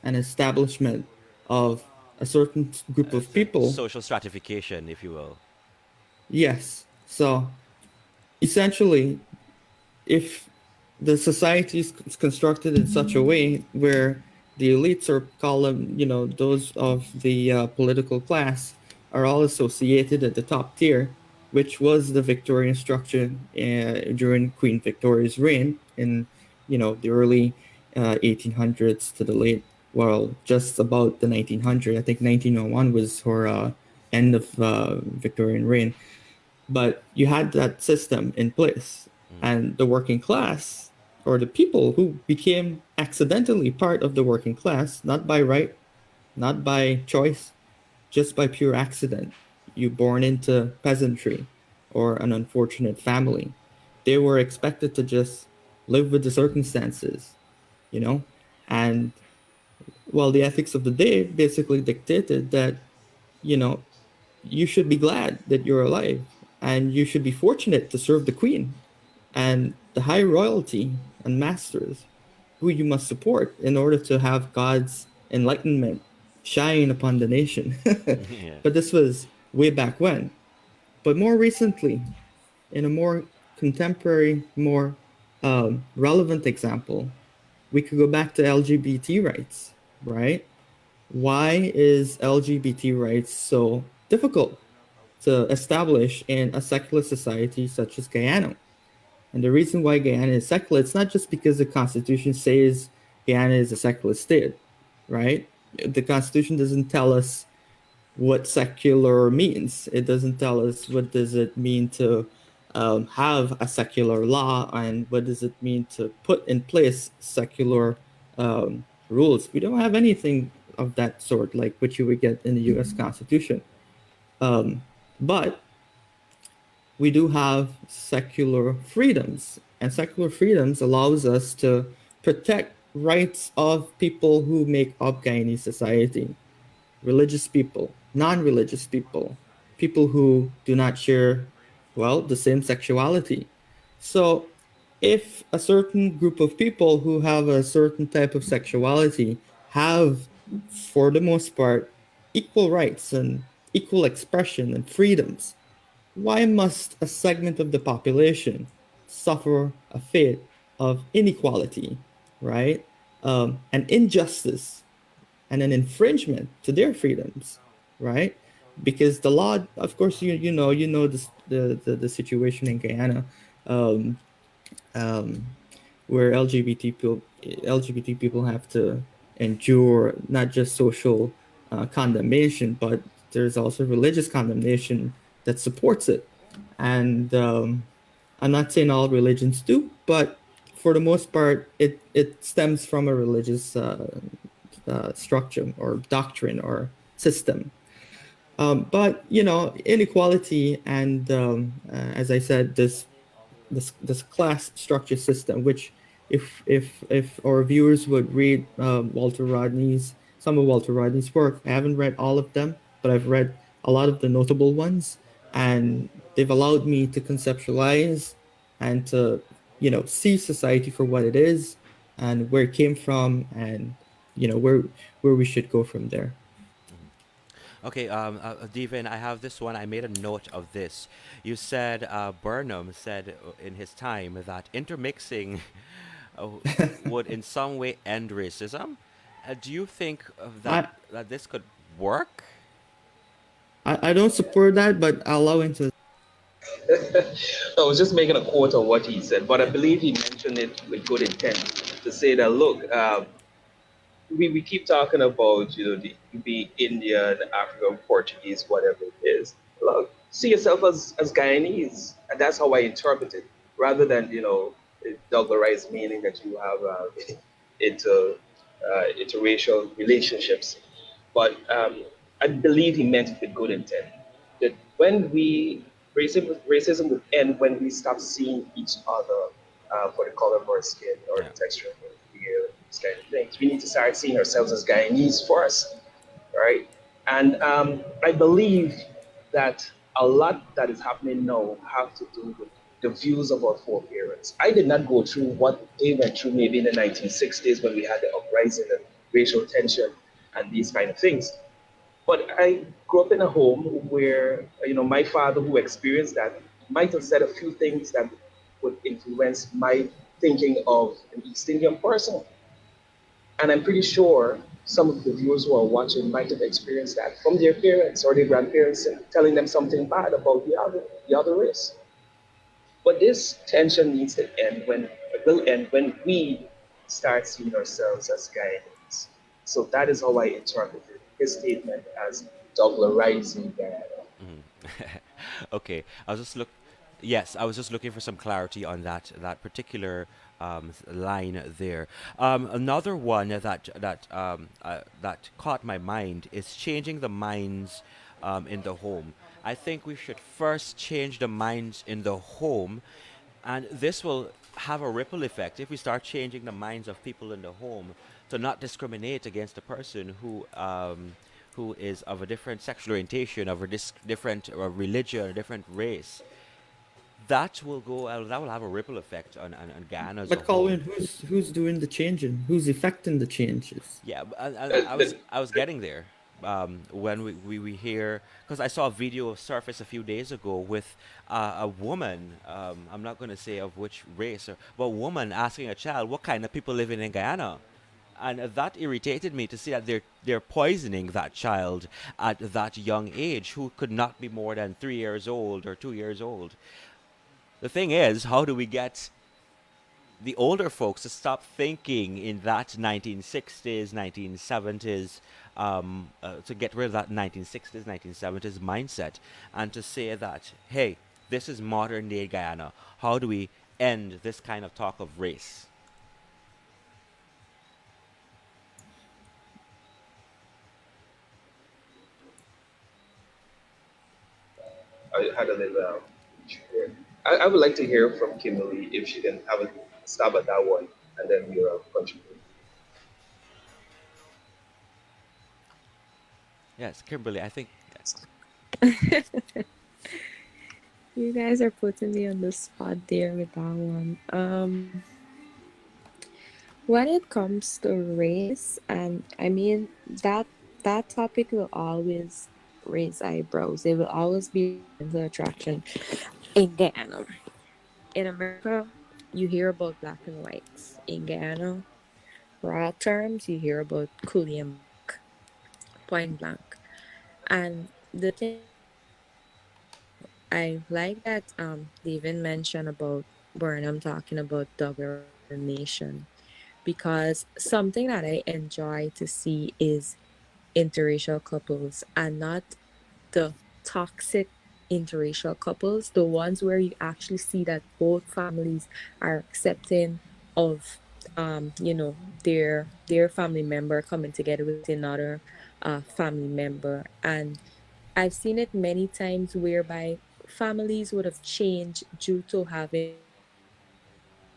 an establishment of a certain group of people. Social stratification, if you will. Yes. So essentially, if the society is constructed in such a way where the elites or call them, those of the political class are all associated at the top tier, which was the Victorian structure during Queen Victoria's reign in, the early 1800s to the late, well, just about the 1900s. I think 1901 was her end of Victorian reign, but you had that system in place, Mm. and the working class, or the people who became accidentally part of the working class, not by right, not by choice, just by pure accident. You born into peasantry or an unfortunate family. They were expected to just live with the circumstances, you know? And well, the ethics of the day basically dictated that, you know, you should be glad that you're alive, and you should be fortunate to serve the queen and the high royalty and masters who you must support in order to have God's enlightenment shine upon the nation. Yeah. But this was way back when. But more recently, in a more contemporary, more relevant example, we could go back to LGBT rights, right? Why is LGBT rights so difficult to establish in a secular society such as Guyana? And the reason why Guyana is secular, it's not just because the Constitution says Guyana is a secular state, right? The Constitution doesn't tell us what secular means. It doesn't tell us what does it mean to have a secular law, and what does it mean to put in place secular rules. We don't have anything of that sort, like what you would get in the U.S. Constitution. But we do have secular freedoms, and secular freedoms allows us to protect rights of people who make up Guyanese society: religious people, non-religious people, people who do not share, well, the same sexuality. So if a certain group of people who have a certain type of sexuality have, for the most part, equal rights and equal expression and freedoms, why must a segment of the population suffer a fate of inequality, right? An injustice and an infringement to their freedoms, right? Because the law, of course, you know the situation in Guyana, um, um, where LGBT people have to endure not just social condemnation, but there's also religious condemnation that supports it. And I'm not saying all religions do, but for the most part, it stems from a religious structure or doctrine or system. But inequality and as I said, this class structure system, which if our viewers would read some of Walter Rodney's work, I haven't read all of them, but I've read a lot of the notable ones, and they've allowed me to conceptualize and to see society for what it is and where it came from, and where we should go from there. Okay, Devin, I have this one. I made a note of this. You said Burnham said in his time that intermixing uh, would in some way end racism. Do you think I that this could work? I don't support that, but I'll allow into. I was just making a quote of what he said, but I believe he mentioned it with good intent. to say that look, we keep talking about the Indian, African, Portuguese, whatever it is. Look, see yourself as Guyanese, and that's how I interpret it, rather than Douglas meaning that you have interracial relationships. But I believe he meant it with good intent. That when racism would end when we stop seeing each other for the color of our skin or Yeah. the texture of our hair, these kind of things. We need to start seeing ourselves as Guyanese first, right? And I believe that a lot that is happening now have to do with the views of our foreparents. I did not go through what they went through maybe in the 1960s when we had the uprising and racial tension and these kind of things. But I grew up in a home where, my father, who experienced that, might have said a few things that would influence my thinking of an East Indian person. And I'm pretty sure some of the viewers who are watching might have experienced that from their parents or their grandparents telling them something bad about the other race. But this tension needs to end when it will end when we start seeing ourselves as Guyanese. So that is how I interpreted his statement as douglarizing Guyana. Mhm. Okay, I was just look. Yes, I was just looking for some clarity on that particular line there. Another one that caught my mind is changing the minds in the home. I think we should first change the minds in the home, and this will have a ripple effect if we start changing the minds of people in the home to not discriminate against a person who is of a different sexual orientation, of a different religion, a different race. That will have a ripple effect on Ghana as a But whole. Colin, who's doing the changing? Who's affecting the changes? Yeah, Uh, the, I was getting there. When we hear, because I saw a video surface a few days ago with a woman. I'm not going to say of which race, but a woman asking a child what kind of people living in Guyana, and that irritated me to see that they're poisoning that child at that young age, who could not be more than 3 years old or 2 years old. The thing is, how do we get the older folks to stop thinking in that 1960s, 1970s, to get rid of that 1960s, 1970s mindset, and to say that, hey, this is modern day Guyana. How do we end this kind of talk of race? I had a little. Sure. I would like to hear from Kimberly if she can have a stab at that one, and then we'll contribute. Yes, Kimberly, I think. You guys are putting me on the spot there with that one. When it comes to race, and I mean that topic will always raise eyebrows. It will always be a point of attraction in Ghana. In America, you hear about black and whites. In Ghana, raw terms, you hear about coolie and black, point blank. And the thing is, I like that they even mentioned about Burnham talking about dollarizing the nation, because something that I enjoy to see is interracial couples, and not the toxic interracial couples, the ones where you actually see that both families are accepting of their family member coming together with another family member. And I've seen it many times whereby families would have changed due to having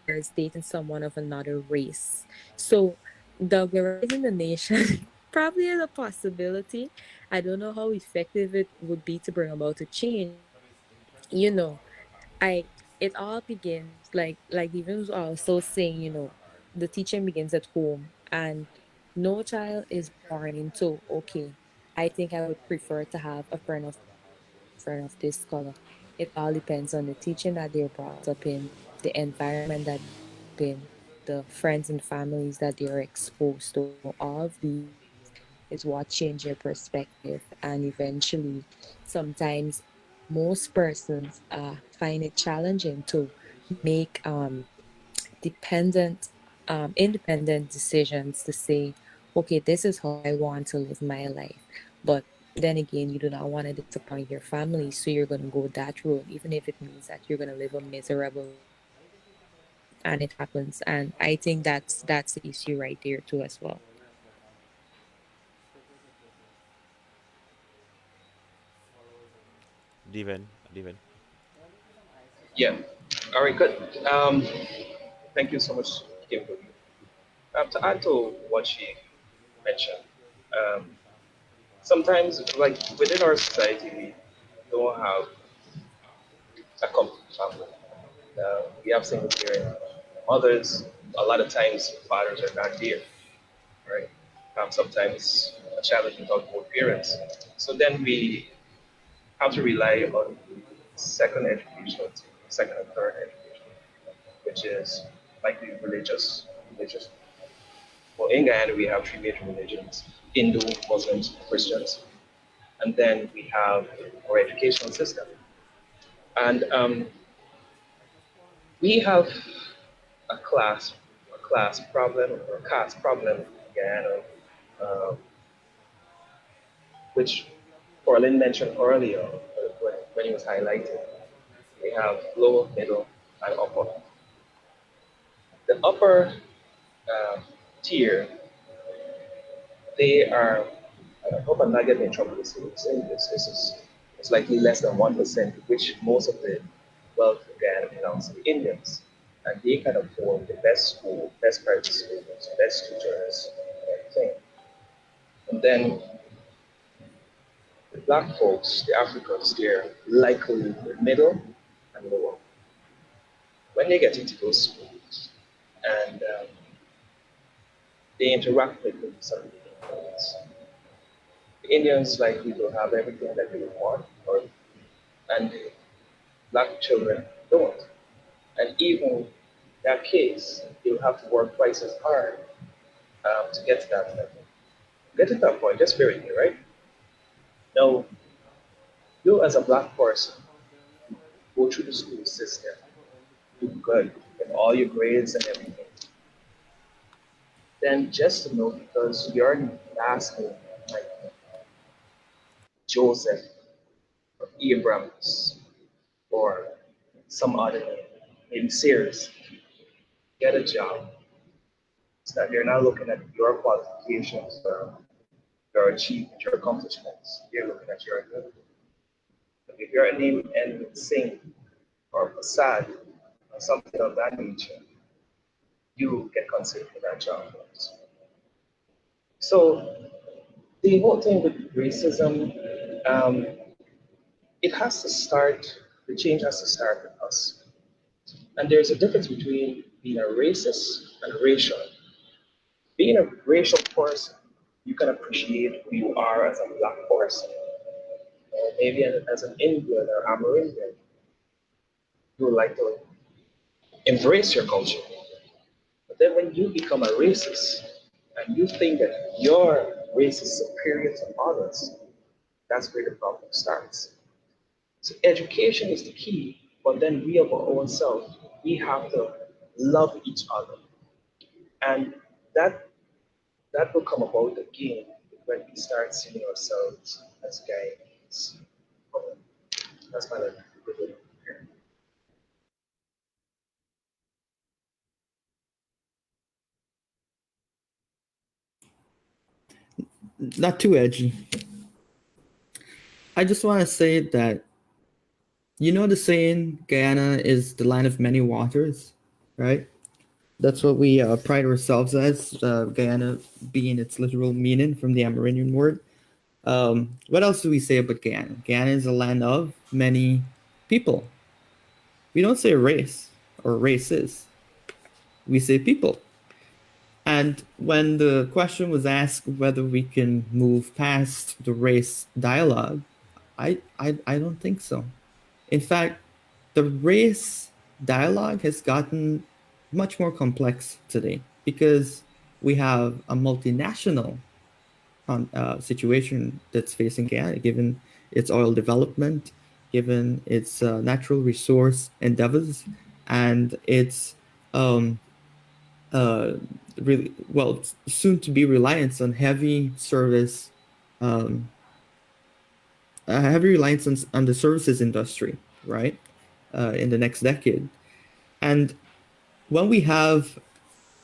partners dating someone of another race. So, douglarizing the nation probably is a possibility. I don't know how effective it would be to bring about a change, but you know, I it all begins like even was also saying, the teaching begins at home, and no child is born into, okay, I think I would prefer to have a friend of this color or a friend of this color. It all depends on the teaching that they're brought up in, the environment that they grow up in, the friends and families that they're exposed to. All of these things is what change your perspective, and eventually sometimes most persons find it challenging to make dependent independent decisions to say, okay, this is how I want to live my life. But then again, you do not want to disappoint your family, so you're going to go that road, even if it means that you're going to live a miserable life. And it happens. And I think that's the issue right there too as well. Devin, Devin. Yeah. All right, good. Thank you so much, Kimberly. To add to what she mentioned, um, sometimes, like within our society, we don't have a complete family. We have single parent mothers. A lot of times, fathers are not there, right? Sometimes a child is without both parents. So then we have to rely on second education, second and third education, which is like the religious. Well, in Guyana, we have three major religions: Hindu, Muslims, Christians, and then we have our educational system. And we have a class problem or a caste problem in Guyana, um, which Corlin mentioned earlier when he was highlighting. We have lower, middle, and upper. The upper tier, they are, I hope I'm not getting in trouble with saying this, it's likely less than 1%, which most of the wealth in Guyana belongs to the Indians. And they can afford the best school, best private schools, best tutors, and everything. And then the black folks, the Africans, they're likely the middle and lower. When they get into those schools and they interact with some of the Indians, the Indians likely to have everything that they want, and the black children don't. And even in that case, they'll have to work twice as hard to get to that level. Get to that point, just bear with me, right? Now, you as a black person go through the school system, do good in all your grades and everything. Then just to know because you're asking like Joseph or Abrams or some other name, maybe Sears, get a job. So that they're not looking at your qualifications or your achievements, your accomplishments. They're looking at your ability. If your name ends with Singh or Prasad or something of that nature, you get considered for that job. So the whole thing with racism, um, it has to start, the change has to start with us. And there's a difference between being a racist and racial. Being a racial person, you can appreciate who you are as a black person, or maybe as an Indian or Amerindian. You would like to embrace your culture. But then when you become a racist and you think that your race is superior to others, that's where the problem starts. So education is the key, but then we of our own self, we have to love each other. And that that will come about again when we start seeing ourselves as guys. That's my little here. Not too edgy. I just want to say that you know the saying Guyana is the land of many waters, right? That's what we pride ourselves as, Guyana being its literal meaning from the Amerindian word. What else do we say about Guyana? Guyana is a land of many people. We don't say race or races, we say people. And when the question was asked whether we can move past the race dialogue, I don't think so. In fact, the race dialogue has gotten much more complex today because we have a multinational situation that's facing Guyana, given its oil development, given its natural resource endeavors, and its um, uh, really well soon to be reliance on um, heavy reliance on the services industry, right? In the next decade, and when we have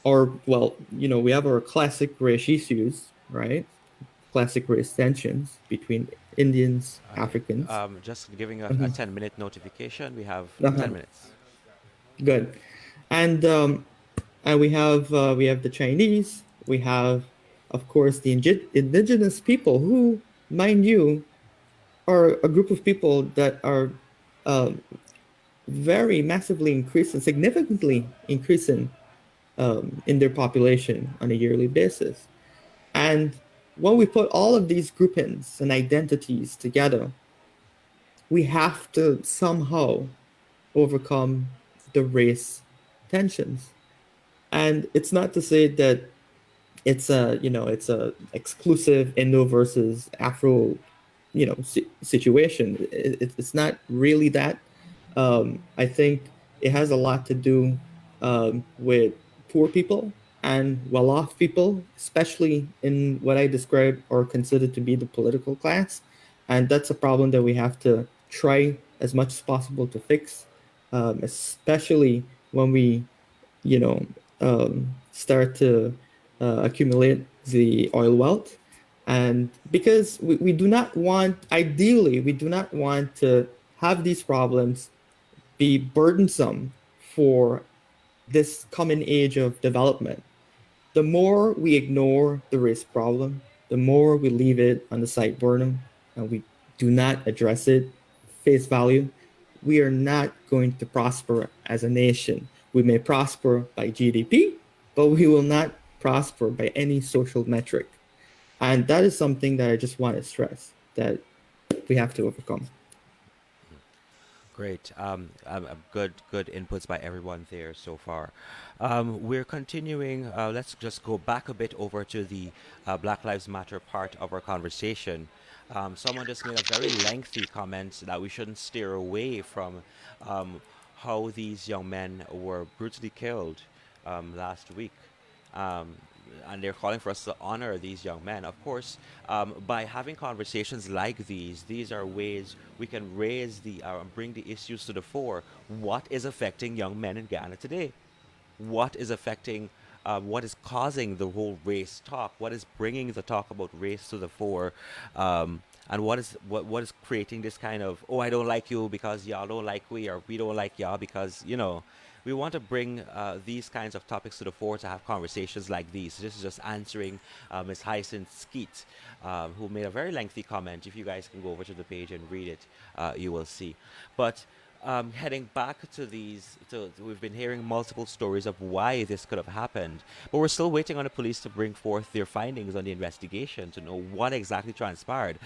we have our classic race issues, right? Classic race tensions between Indians, Okay. Africans. Just giving a Mhm. 10-minute notification. We have 10 Uh-huh. minutes. Good, and we have the Chinese. We have, of course, the indigenous people who, mind you, are a group of people that are um, very massively increasing, significantly increasing in their population on a yearly basis. And when we put all of these groupings and identities together, we have to somehow overcome the race tensions. And it's not to say that it's a exclusive Indo versus Afro situation. It's not really that. I think it has a lot to do with poor people and well-off people, especially in what I describe or consider to be the political class, and that's a problem that we have to try as much as possible to fix, especially when we you know, start to accumulate the oil wealth. And because we do not want, ideally, we do not want to have these problems be burdensome for this coming age of development. The more we ignore the race problem, the more we leave it on the side burner and we do not address it face value, we are not going to prosper as a nation. We may prosper by GDP, but we will not prosper by any social metric. And that is something that I just want to stress that we have to overcome. Great. Good inputs by everyone there so far. We're continuing. Let's just go back a bit over to the Black Lives Matter part of our conversation. Someone just made a very lengthy comment that we shouldn't steer away from um, how these young men were brutally killed last week. Um, and they're calling for us to honor these young men. Of course, by having conversations like these are ways we can raise bring the issues to the fore. What is affecting young men in Ghana today? What is affecting, what is causing the whole race talk? What is bringing the talk about race to the fore? And what is creating this kind of, oh, I don't like you because y'all don't like we, or we don't like y'all because we want to bring these kinds of topics to the fore to have conversations like these. This is just answering Ms. Hyacinth Skeet, who made a very lengthy comment. If you guys can go over to the page and read it, you will see. But heading back to we've been hearing multiple stories of why this could have happened, but we're still waiting on the police to bring forth their findings on the investigation to know what exactly transpired.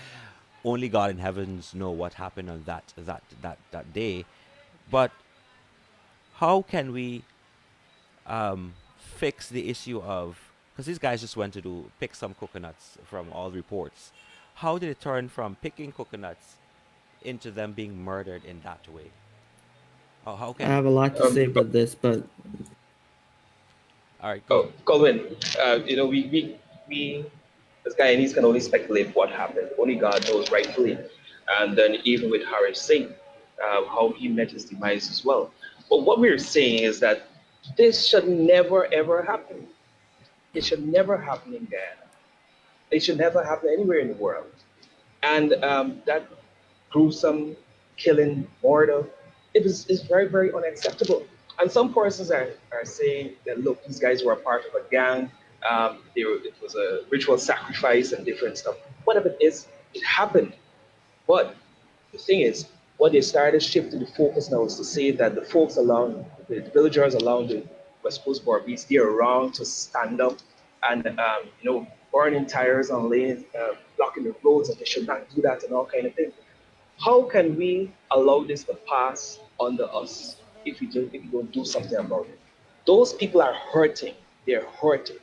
Only God in heavens know what happened on that day. But how can we fix the issue of, because these guys just went to do pick some coconuts from all reports. How did it turn from picking coconuts into them being murdered in that way? How I can have a lot to say Co- about this, but All right, go. oh, Colwyn, we as Guyanese can only speculate what happened. Only God knows rightfully. And then even with Harry Singh, how he met his demise as well. But what we're saying is that this should never ever happen. It should never happen in Guyana. It should never happen anywhere in the world. And that gruesome killing, murder, is very, very unacceptable. And some persons are saying that, look, these guys were a part of a gang. It was a ritual sacrifice and different stuff. Whatever it is, it happened. But the thing is, what they started shifting the focus now is to say that the folks along, the villagers along the West Coast border beach, they're around to stand up and, burning tires on lanes, blocking the roads, and they should not do that and all kind of things. How can we allow this to pass under us if we don't do something about it? Those people are hurting. They're hurting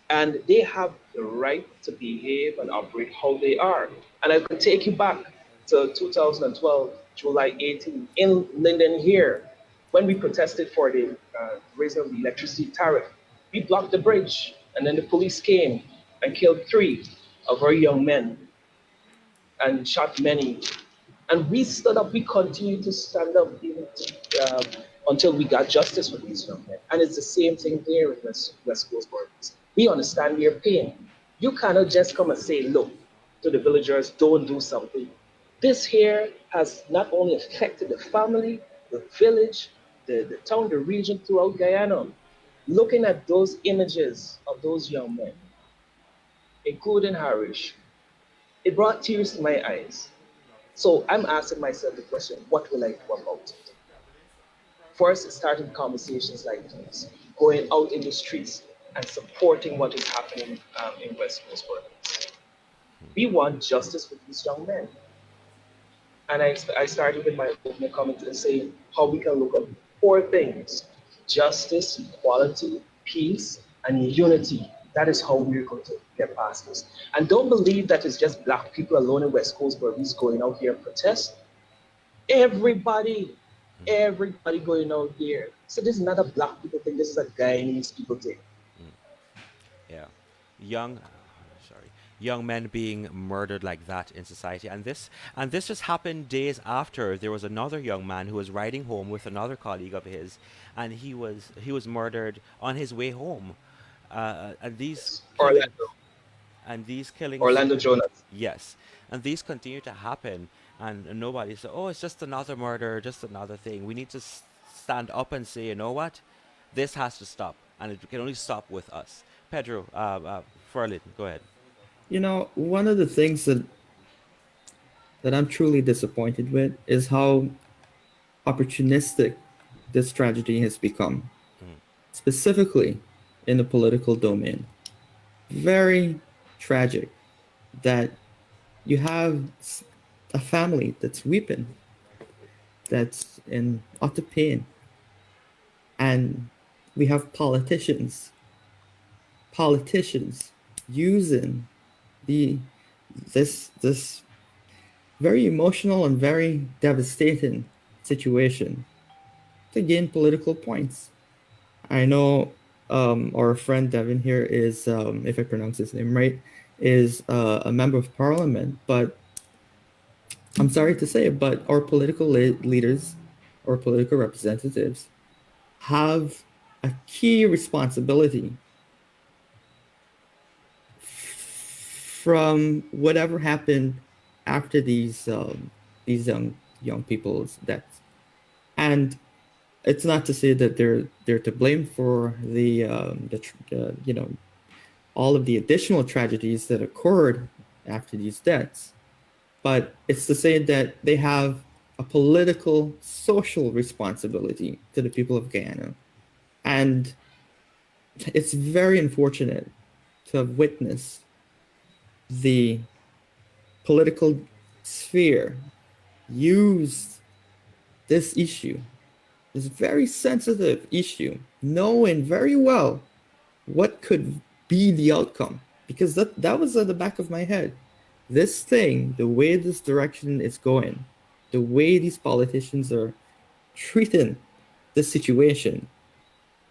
and they have the right to behave and operate how they are. And I could take you back to 2012, July 18, in Linden here, when we protested for the raising of the electricity tariff. We blocked the bridge, and then the police came and killed three of our young men and shot many. And we stood up, we continued to stand up even until we got justice for these young men. And it's the same thing there in West Coast Boys. We understand their pain. You cannot just come and say, look, to the villagers, don't do something. This here has not only affected the family, the village, the town, the region throughout Guyana. Looking at those images of those young men, including Harish, it brought tears to my eyes. So I'm asking myself the question, what will I do about it? First, starting conversations like this, going out in the streets and supporting what is happening in West Coast Province. We want justice for these young men. And I started with my opening comment and saying how we can look at four things: justice, equality, peace, and unity. That is how we're going to get past this. And don't believe that it's just black people alone in West Coast where we're going out here and protest. Everybody, everybody going out there. So this is not a black people thing. This is a Guyanese people thing. Yeah, young, sorry, young men being murdered like that in society, and this just happened days after there was another young man who was riding home with another colleague of his, and he was murdered on his way home, and these Yes. killings and these killings Orlando Jonas. yes, and these continue to happen, and nobody says, "Oh, it's just another murder, just another thing." We need to stand up and say, "You know what? This has to stop, and it can only stop with us." Pedro, Ferlin, go ahead. You know, one of the things that I'm truly disappointed with is how opportunistic this tragedy has become, Mm, specifically in the political domain. Very tragic that you have a family that's weeping, that's in utter pain, and we have politicians using the this very emotional and very devastating situation to gain political points. I know our friend Devin here is, if I pronounce his name right, is a member of parliament. But I'm sorry to say, but our political leaders or political representatives have a key responsibility from whatever happened after these young people's deaths. And it's not to say that they're to blame for the you know, all of the additional tragedies that occurred after these deaths, but it's to say that they have a political social responsibility to the people of Guyana. And it's very unfortunate to have witnessed the political sphere use this issue, this very sensitive issue, knowing very well what could be the outcome. Because that was at the back of my head. This thing, the way this direction is going, the way these politicians are treating this situation,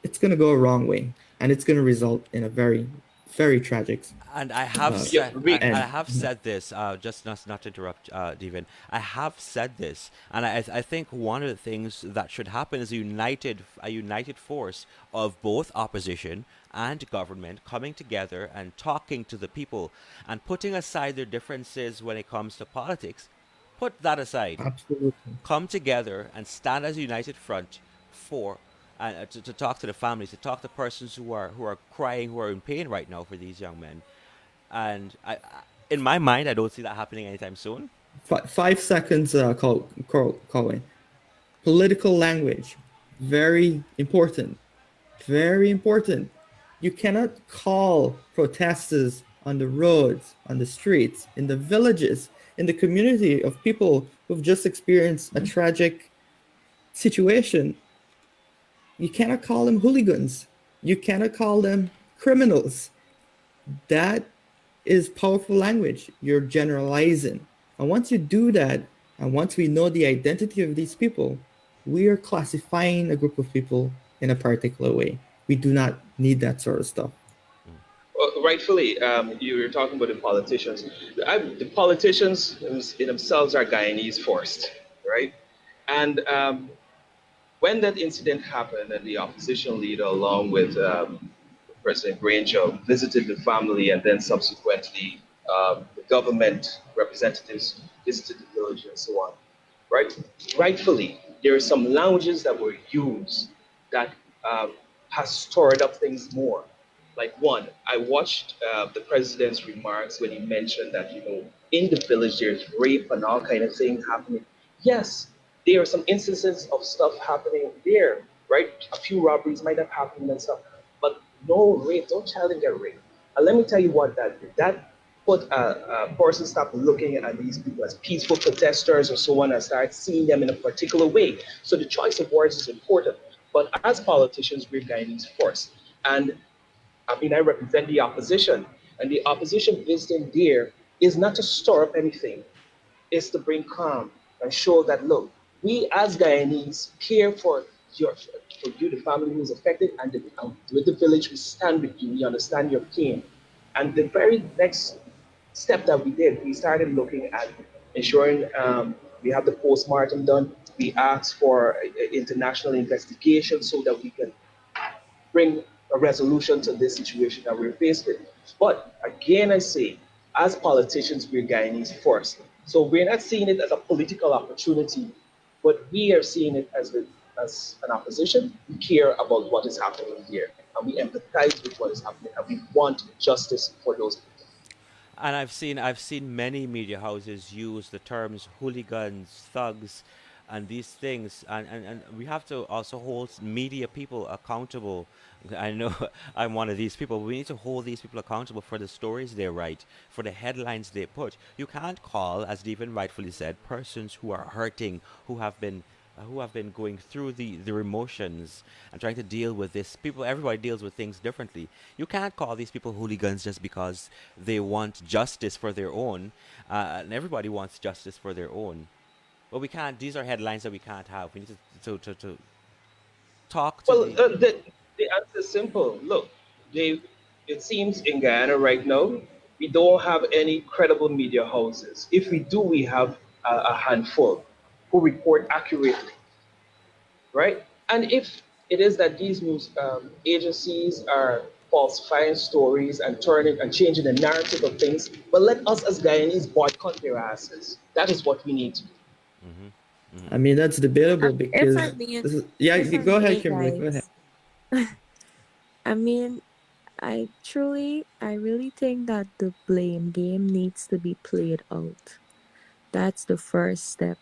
it's going to go a wrong way. And it's going to result in a very, very tragic And I have uh, Yeah, said, we, I end. have said this, just not to interrupt, Devin. I have said this, and I think one of the things that should happen is a united force of both opposition and government coming together and talking to the people and putting aside their differences when it comes to politics. Put that aside, Absolutely. come together and stand as a united front for to talk to the families, to talk to persons who are crying, who are in pain right now for these young men. And in my mind, I don't see that happening anytime soon. 5 seconds, Colin. Political language, very important. Very important. You cannot call protesters on the roads, on the streets, in the villages, in the community of people who've just experienced a tragic situation. You cannot call them hooligans. You cannot call them criminals. That is powerful language. You're generalizing. And once you do that, and once we know the identity of these people, we are classifying a group of people in a particular way. We do not need that sort of stuff. Mm. Well, rightfully, you were talking about the politicians. The politicians in themselves are Guyanese first, right? And when that incident happened, and the opposition leader, along with President Granger, visited the family, and then subsequently the government representatives visited the village and so on, right? Rightfully, there are some languages that were used that has stirred up things more. Like one, I watched the president's remarks when he mentioned that in the village there's rape and all kind of thing happening. Yes, there are some instances of stuff happening there, right? A few robberies might have happened and stuff, but no rape, no child didn't get raped. And let me tell you what that did. That put a person stop looking at these people as peaceful protesters or so on and start seeing them in a particular way. So the choice of words is important. But as politicians, we're Guyanese first. And I mean, I represent the opposition. And the opposition visiting there is not to stir up anything, is to bring calm and show that look, we as Guyanese care for you, the family who is affected, and with the village, we stand with you. We understand your pain. And the very next step that we did, we started looking at ensuring we have the postmortem done. We asked for international investigation so that we can bring a resolution to this situation that we're faced with. But again, I say, as politicians, we're Guyanese first. So we're not seeing it as a political opportunity, but we are seeing it as an opposition. We care about what is happening here, and we empathize with what is happening, and we want justice for those people. And I've seen many media houses use the terms hooligans, thugs, and these things, and we have to also hold media people accountable. I know I'm one of these people. We need to hold these people accountable for the stories they write, for the headlines they put. You can't call, as Stephen rightfully said, persons who are hurting, who have been going through the emotions and trying to deal with this. Everybody deals with things differently. You can't call these people hooligans just because they want justice for their own, and everybody wants justice for their own. But we can't. These are headlines that we can't have. We need to talk to Well, the. the answer is simple. Look, they, it seems in Guyana right now, we don't have any credible media houses. If we do, we have a handful who report accurately, right? And if it is that these news agencies are falsifying stories and turning and changing the narrative of things, but let us as Guyanese boycott their asses. That is what we need to do. Hmm. I Hmm. mean, that's debatable If because I may, yeah, if I go ahead, may, Kimberly. Go ahead. guys, I mean, I really think that the blame game needs to be played out. That's the first step.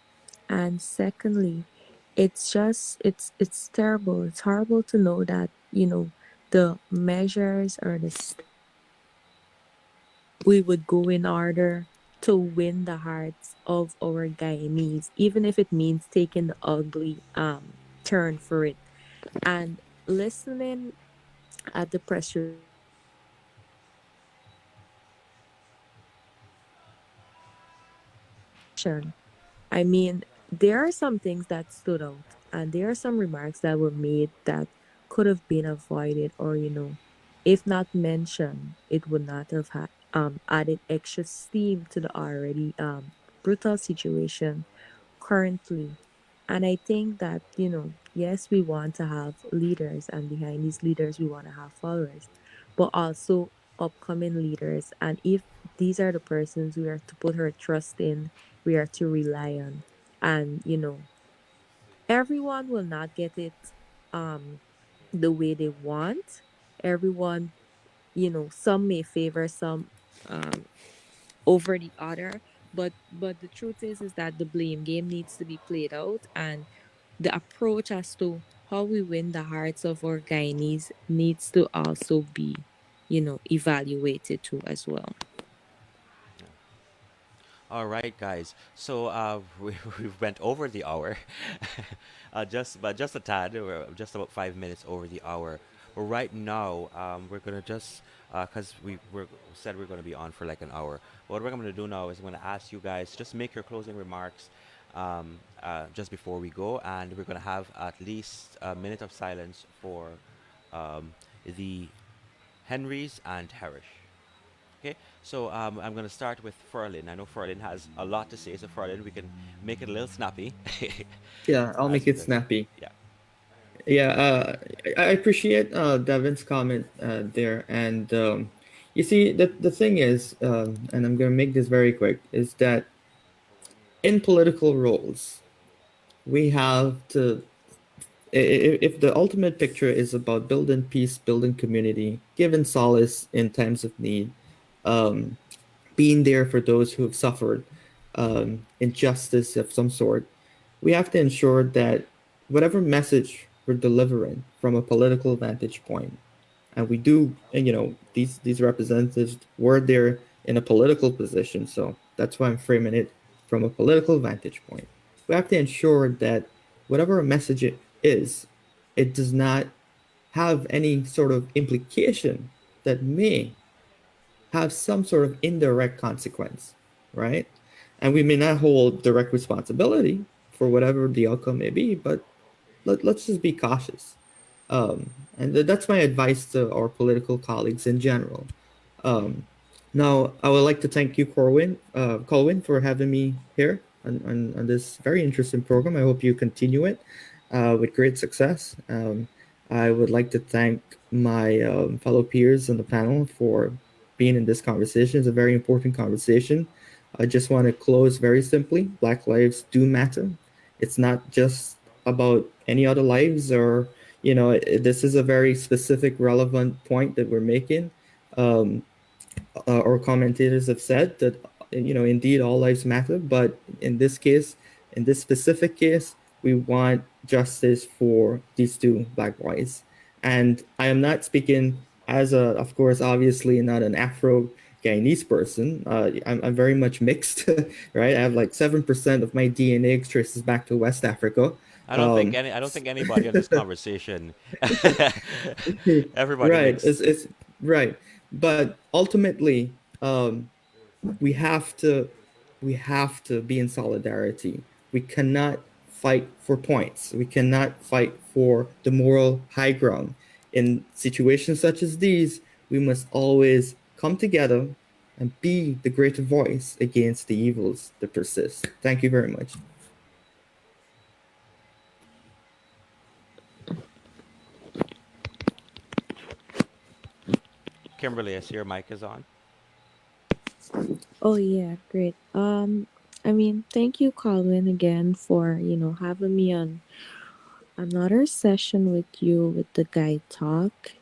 And secondly, it's terrible. It's horrible to know that, the measures or the steps we would go in order to win the hearts of our Guyanese, even if it means taking the ugly turn for it. And listening at the press release and reaction, I mean, there are some things that stood out, and there are some remarks that were made that could have been avoided, or if not mentioned, it would not have added extra steam to the already brutal situation currently. And I think that, yes, we want to have leaders, and behind these leaders, we want to have followers, but also upcoming leaders. And if these are the persons we are to put our trust in, we are to rely on. And, everyone will not get it um, the way they want. Everyone, some may favor some um, over the other, but the truth is that the blame game needs to be played out, and the approach as to how we win the hearts of our Guyanese needs to also be, evaluated too as well. All right, guys. So we went over the hour, just a tad. We're just about 5 minutes over the hour. But right now, we're gonna just because we said we're gonna be on for like an hour. What we're gonna do now is I'm gonna ask you guys just make your closing remarks, just before we go, and we're gonna have at least a minute of silence for the Henrys and Harish. Okay, so I'm going to start with Ferlin. I know Ferlin has a lot to say, so Ferlin, we can make it a little snappy Yeah, I'll as make we it go through. snappy. Yeah. Yeah, I appreciate Devin's comment there, and you see, the thing is, and I'm going to make this very quick, is that in political roles, we have to. If the ultimate picture is about building peace, building community, giving solace in times of need, um, being there for those who have suffered injustice of some sort, we have to ensure that whatever message we're delivering from a political vantage point, and we do, and these representatives were there in a political position, so that's why I'm framing it from a political vantage point. We have to ensure that whatever message it is, it does not have any sort of implication that may have some sort of indirect consequence, right? And we may not hold direct responsibility for whatever the outcome may be, but let's just be cautious. And that's my advice to our political colleagues in general. Um, Now, I would like to thank you, Colwyn, for having me here on this very interesting program. I hope you continue it with great success. I would like to thank my fellow peers on the panel for being in this conversation. It's a very important conversation. I just want to close very simply. Black lives do matter. It's not just about any other lives, or this is a very specific, relevant point that we're making. Um, our commentators have said that indeed all lives matter, but in this case, in this specific case, we want justice for these two black boys. And I am not speaking as a, of course, obviously not an Afro Guyanese person. I'm very much mixed, right? I have like 7% of my DNA traces back to West Africa. Um, I don't think anybody on this conversation. Everybody right. makes. It's right. But ultimately, um, we have to we have to be in solidarity. We cannot fight for points. We cannot fight for the moral high ground. In situations such as these, we must always come together and be the greater voice against the evils that persist. Thank you very much. Kimberly, I see your mic is on. Oh yeah, great. I mean, thank you, Colin, again for having me on another session with you with the guide talk.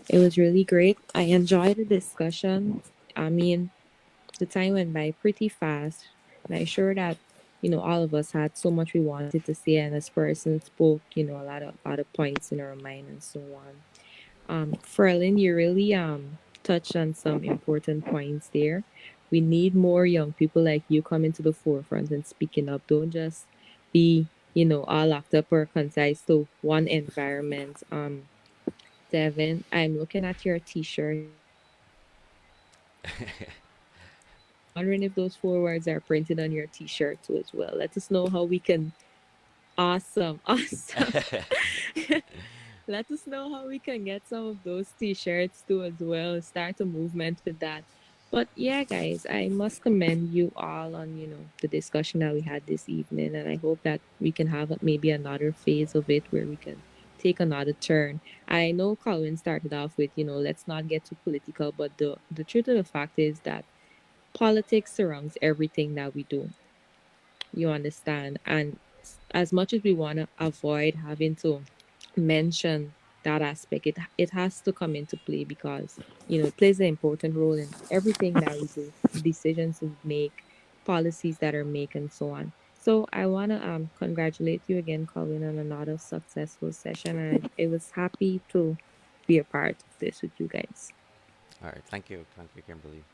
It was really great. I enjoyed the discussion. I mean, the time went by pretty fast, and I'm sure that all of us had so much we wanted to say, and this person spoke a lot of other points in our mind and so on. Ferlin, you really touched on some important points there. We need more young people like you coming to the forefront and speaking up. Don't just be all locked up or concise to one environment. Devin, I'm looking at your T-shirt. It says "Justice for All." I'm wondering if those four words are printed on your T-shirt too as well. Let us know how we can. Awesome, awesome. Let us know how we can get some of those t-shirts too as well. Start a movement with that. But yeah, guys, I must commend you all on, the discussion that we had this evening. And I hope that we can have maybe another phase of it where we can take another turn. I know Colin started off with, let's not get too political, but the truth of the fact is that politics surrounds everything that we do. You understand? And as much as we want to avoid having to mention that aspect, it has to come into play because it plays an important role in everything that we do, decisions we make, policies that are made, and so on. So I want to congratulate you again, Colin, on another successful session, and I was happy to be a part of this with you guys. All right, thank you, Kimberly.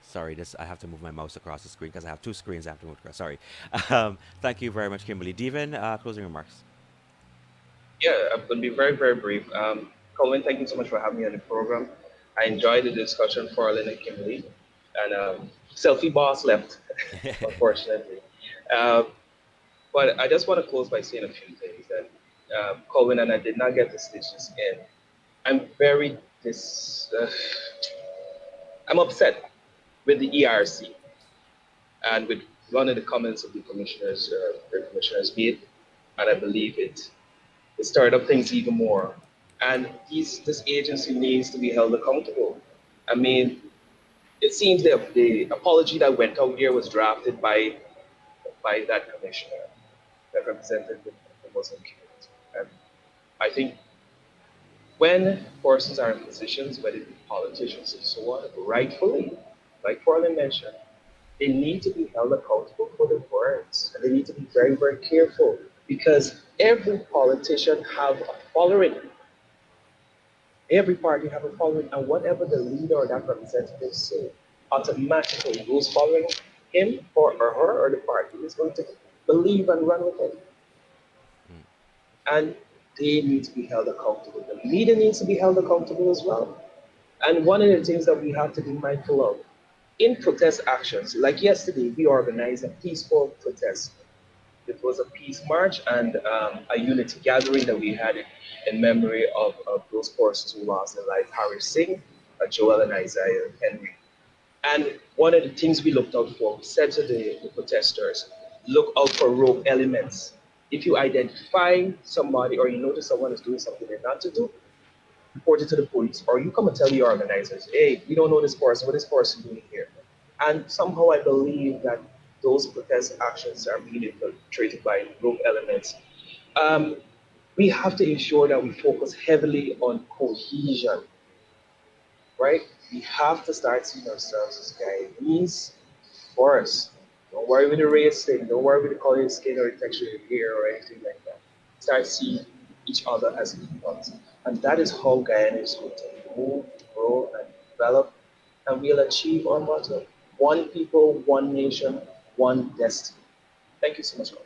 Sorry, this I have to move my mouse across the screen because I have two screens I have to move across. Sorry. Thank you very much, Kimberly. Devin, closing remarks. Yeah, I'm going to be very, very brief. Colin, thank you so much for having me on the program. I enjoyed the discussion for Arlen and Kimberly. And Selfie Boss left, unfortunately. Um, but I just want to close by saying a few things. Colin and I did not get to stitch this in. I'm very dis. I'm upset with the ERC and with one of the comments of the commissioners made, and I believe it stirred up things even more. And this agency needs to be held accountable. I mean, it seems the apology that went out here was drafted by that commissioner that represented the Muslim community. And I think when persons are in positions, whether it be politicians and so on, rightfully, like Farley mentioned, they need to be held accountable for their words. And they need to be very, very careful because every politician have a following. Every party have a following, and whatever the leader or that representative say, automatically those following him or her or the party is going to believe and run with it. Mm. And they need to be held accountable. The media needs to be held accountable as well. And one of the things that we have to be mindful of in protest actions, like yesterday, we organized a peaceful protest. It was a peace march and a unity gathering that we had in memory of those persons who lost their life, Harry Singh, Joel and Isaiah Henry. And one of the things we looked out for, we said to the protesters, look out for rogue elements. If you identify somebody or you notice someone is doing something they're not to do, report it to the police, or you come and tell the organizers, hey, we don't know this person, what is this person doing here? And somehow I believe that those protest actions are being infiltrated by rogue elements. Um, we have to ensure that we focus heavily on cohesion, right? We have to start seeing ourselves as Guyanese first. Don't worry with the race thing. Don't worry with the color of your skin or the texture of your hair or anything like that. Start seeing each other as equals. And that is how Guyana is going to move, grow, and develop. And we'll achieve our motto: one people, one nation, one destiny. Thank you so much, Colin.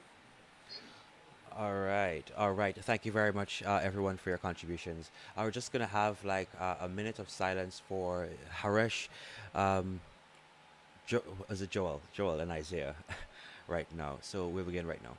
All right, all right. Thank you very much, everyone, for your contributions. We're just gonna have like a minute of silence for Harish, um, is it Joel and Isaiah, right now. So we begin right now.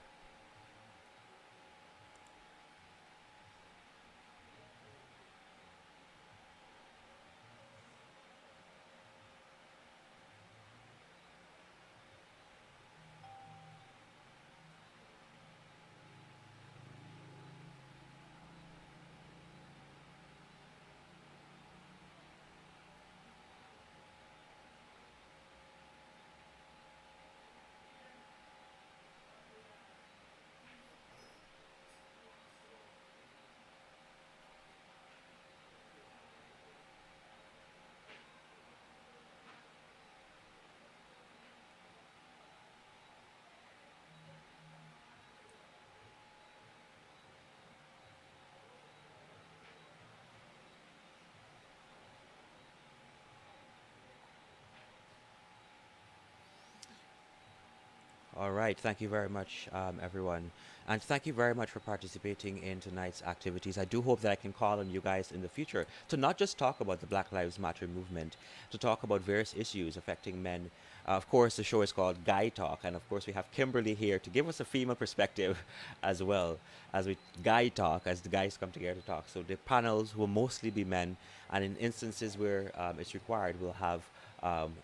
All right. Thank you very much, everyone. And thank you very much for participating in tonight's activities. I do hope that I can call on you guys in the future to not just talk about the Black Lives Matter movement, to talk about various issues affecting men. Of course, the show is called Guy Talk. And of course, we have Kimberly here to give us a female perspective as well as we Guy Talk, as the guys come together to talk. So the panels will mostly be men. And in instances where it's required, we'll have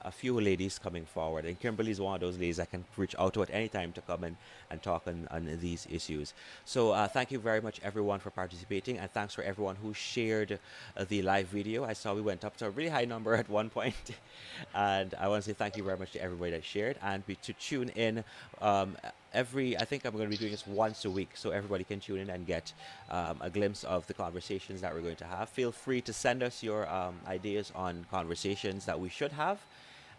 a few ladies coming forward. And Kimberly is one of those ladies I can reach out to at any time to come in and talk on these issues. So thank you very much, everyone, for participating. And thanks for everyone who shared the live video. I saw we went up to a really high number at one point. And I want to say thank you very much to everybody that shared and to tune in. I think I'm going to be doing this once a week so everybody can tune in and get a glimpse of the conversations that we're going to have. Feel free to send us your ideas on conversations that we should have.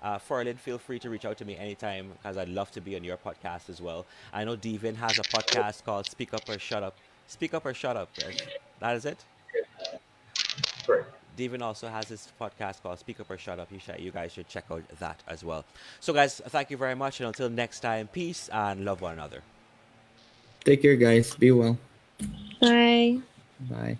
Ferlin, feel free to reach out to me anytime because I'd love to be on your podcast as well. I know Devin has a podcast called Speak Up or Shut Up. Speak Up or Shut Up. That is it? Great. Devin also has his podcast called Speak Up or Shut Up. You guys should check out that as well. So, guys, thank you very much. And until next time, peace and love one another. Take care, guys. Be well. Bye. Bye.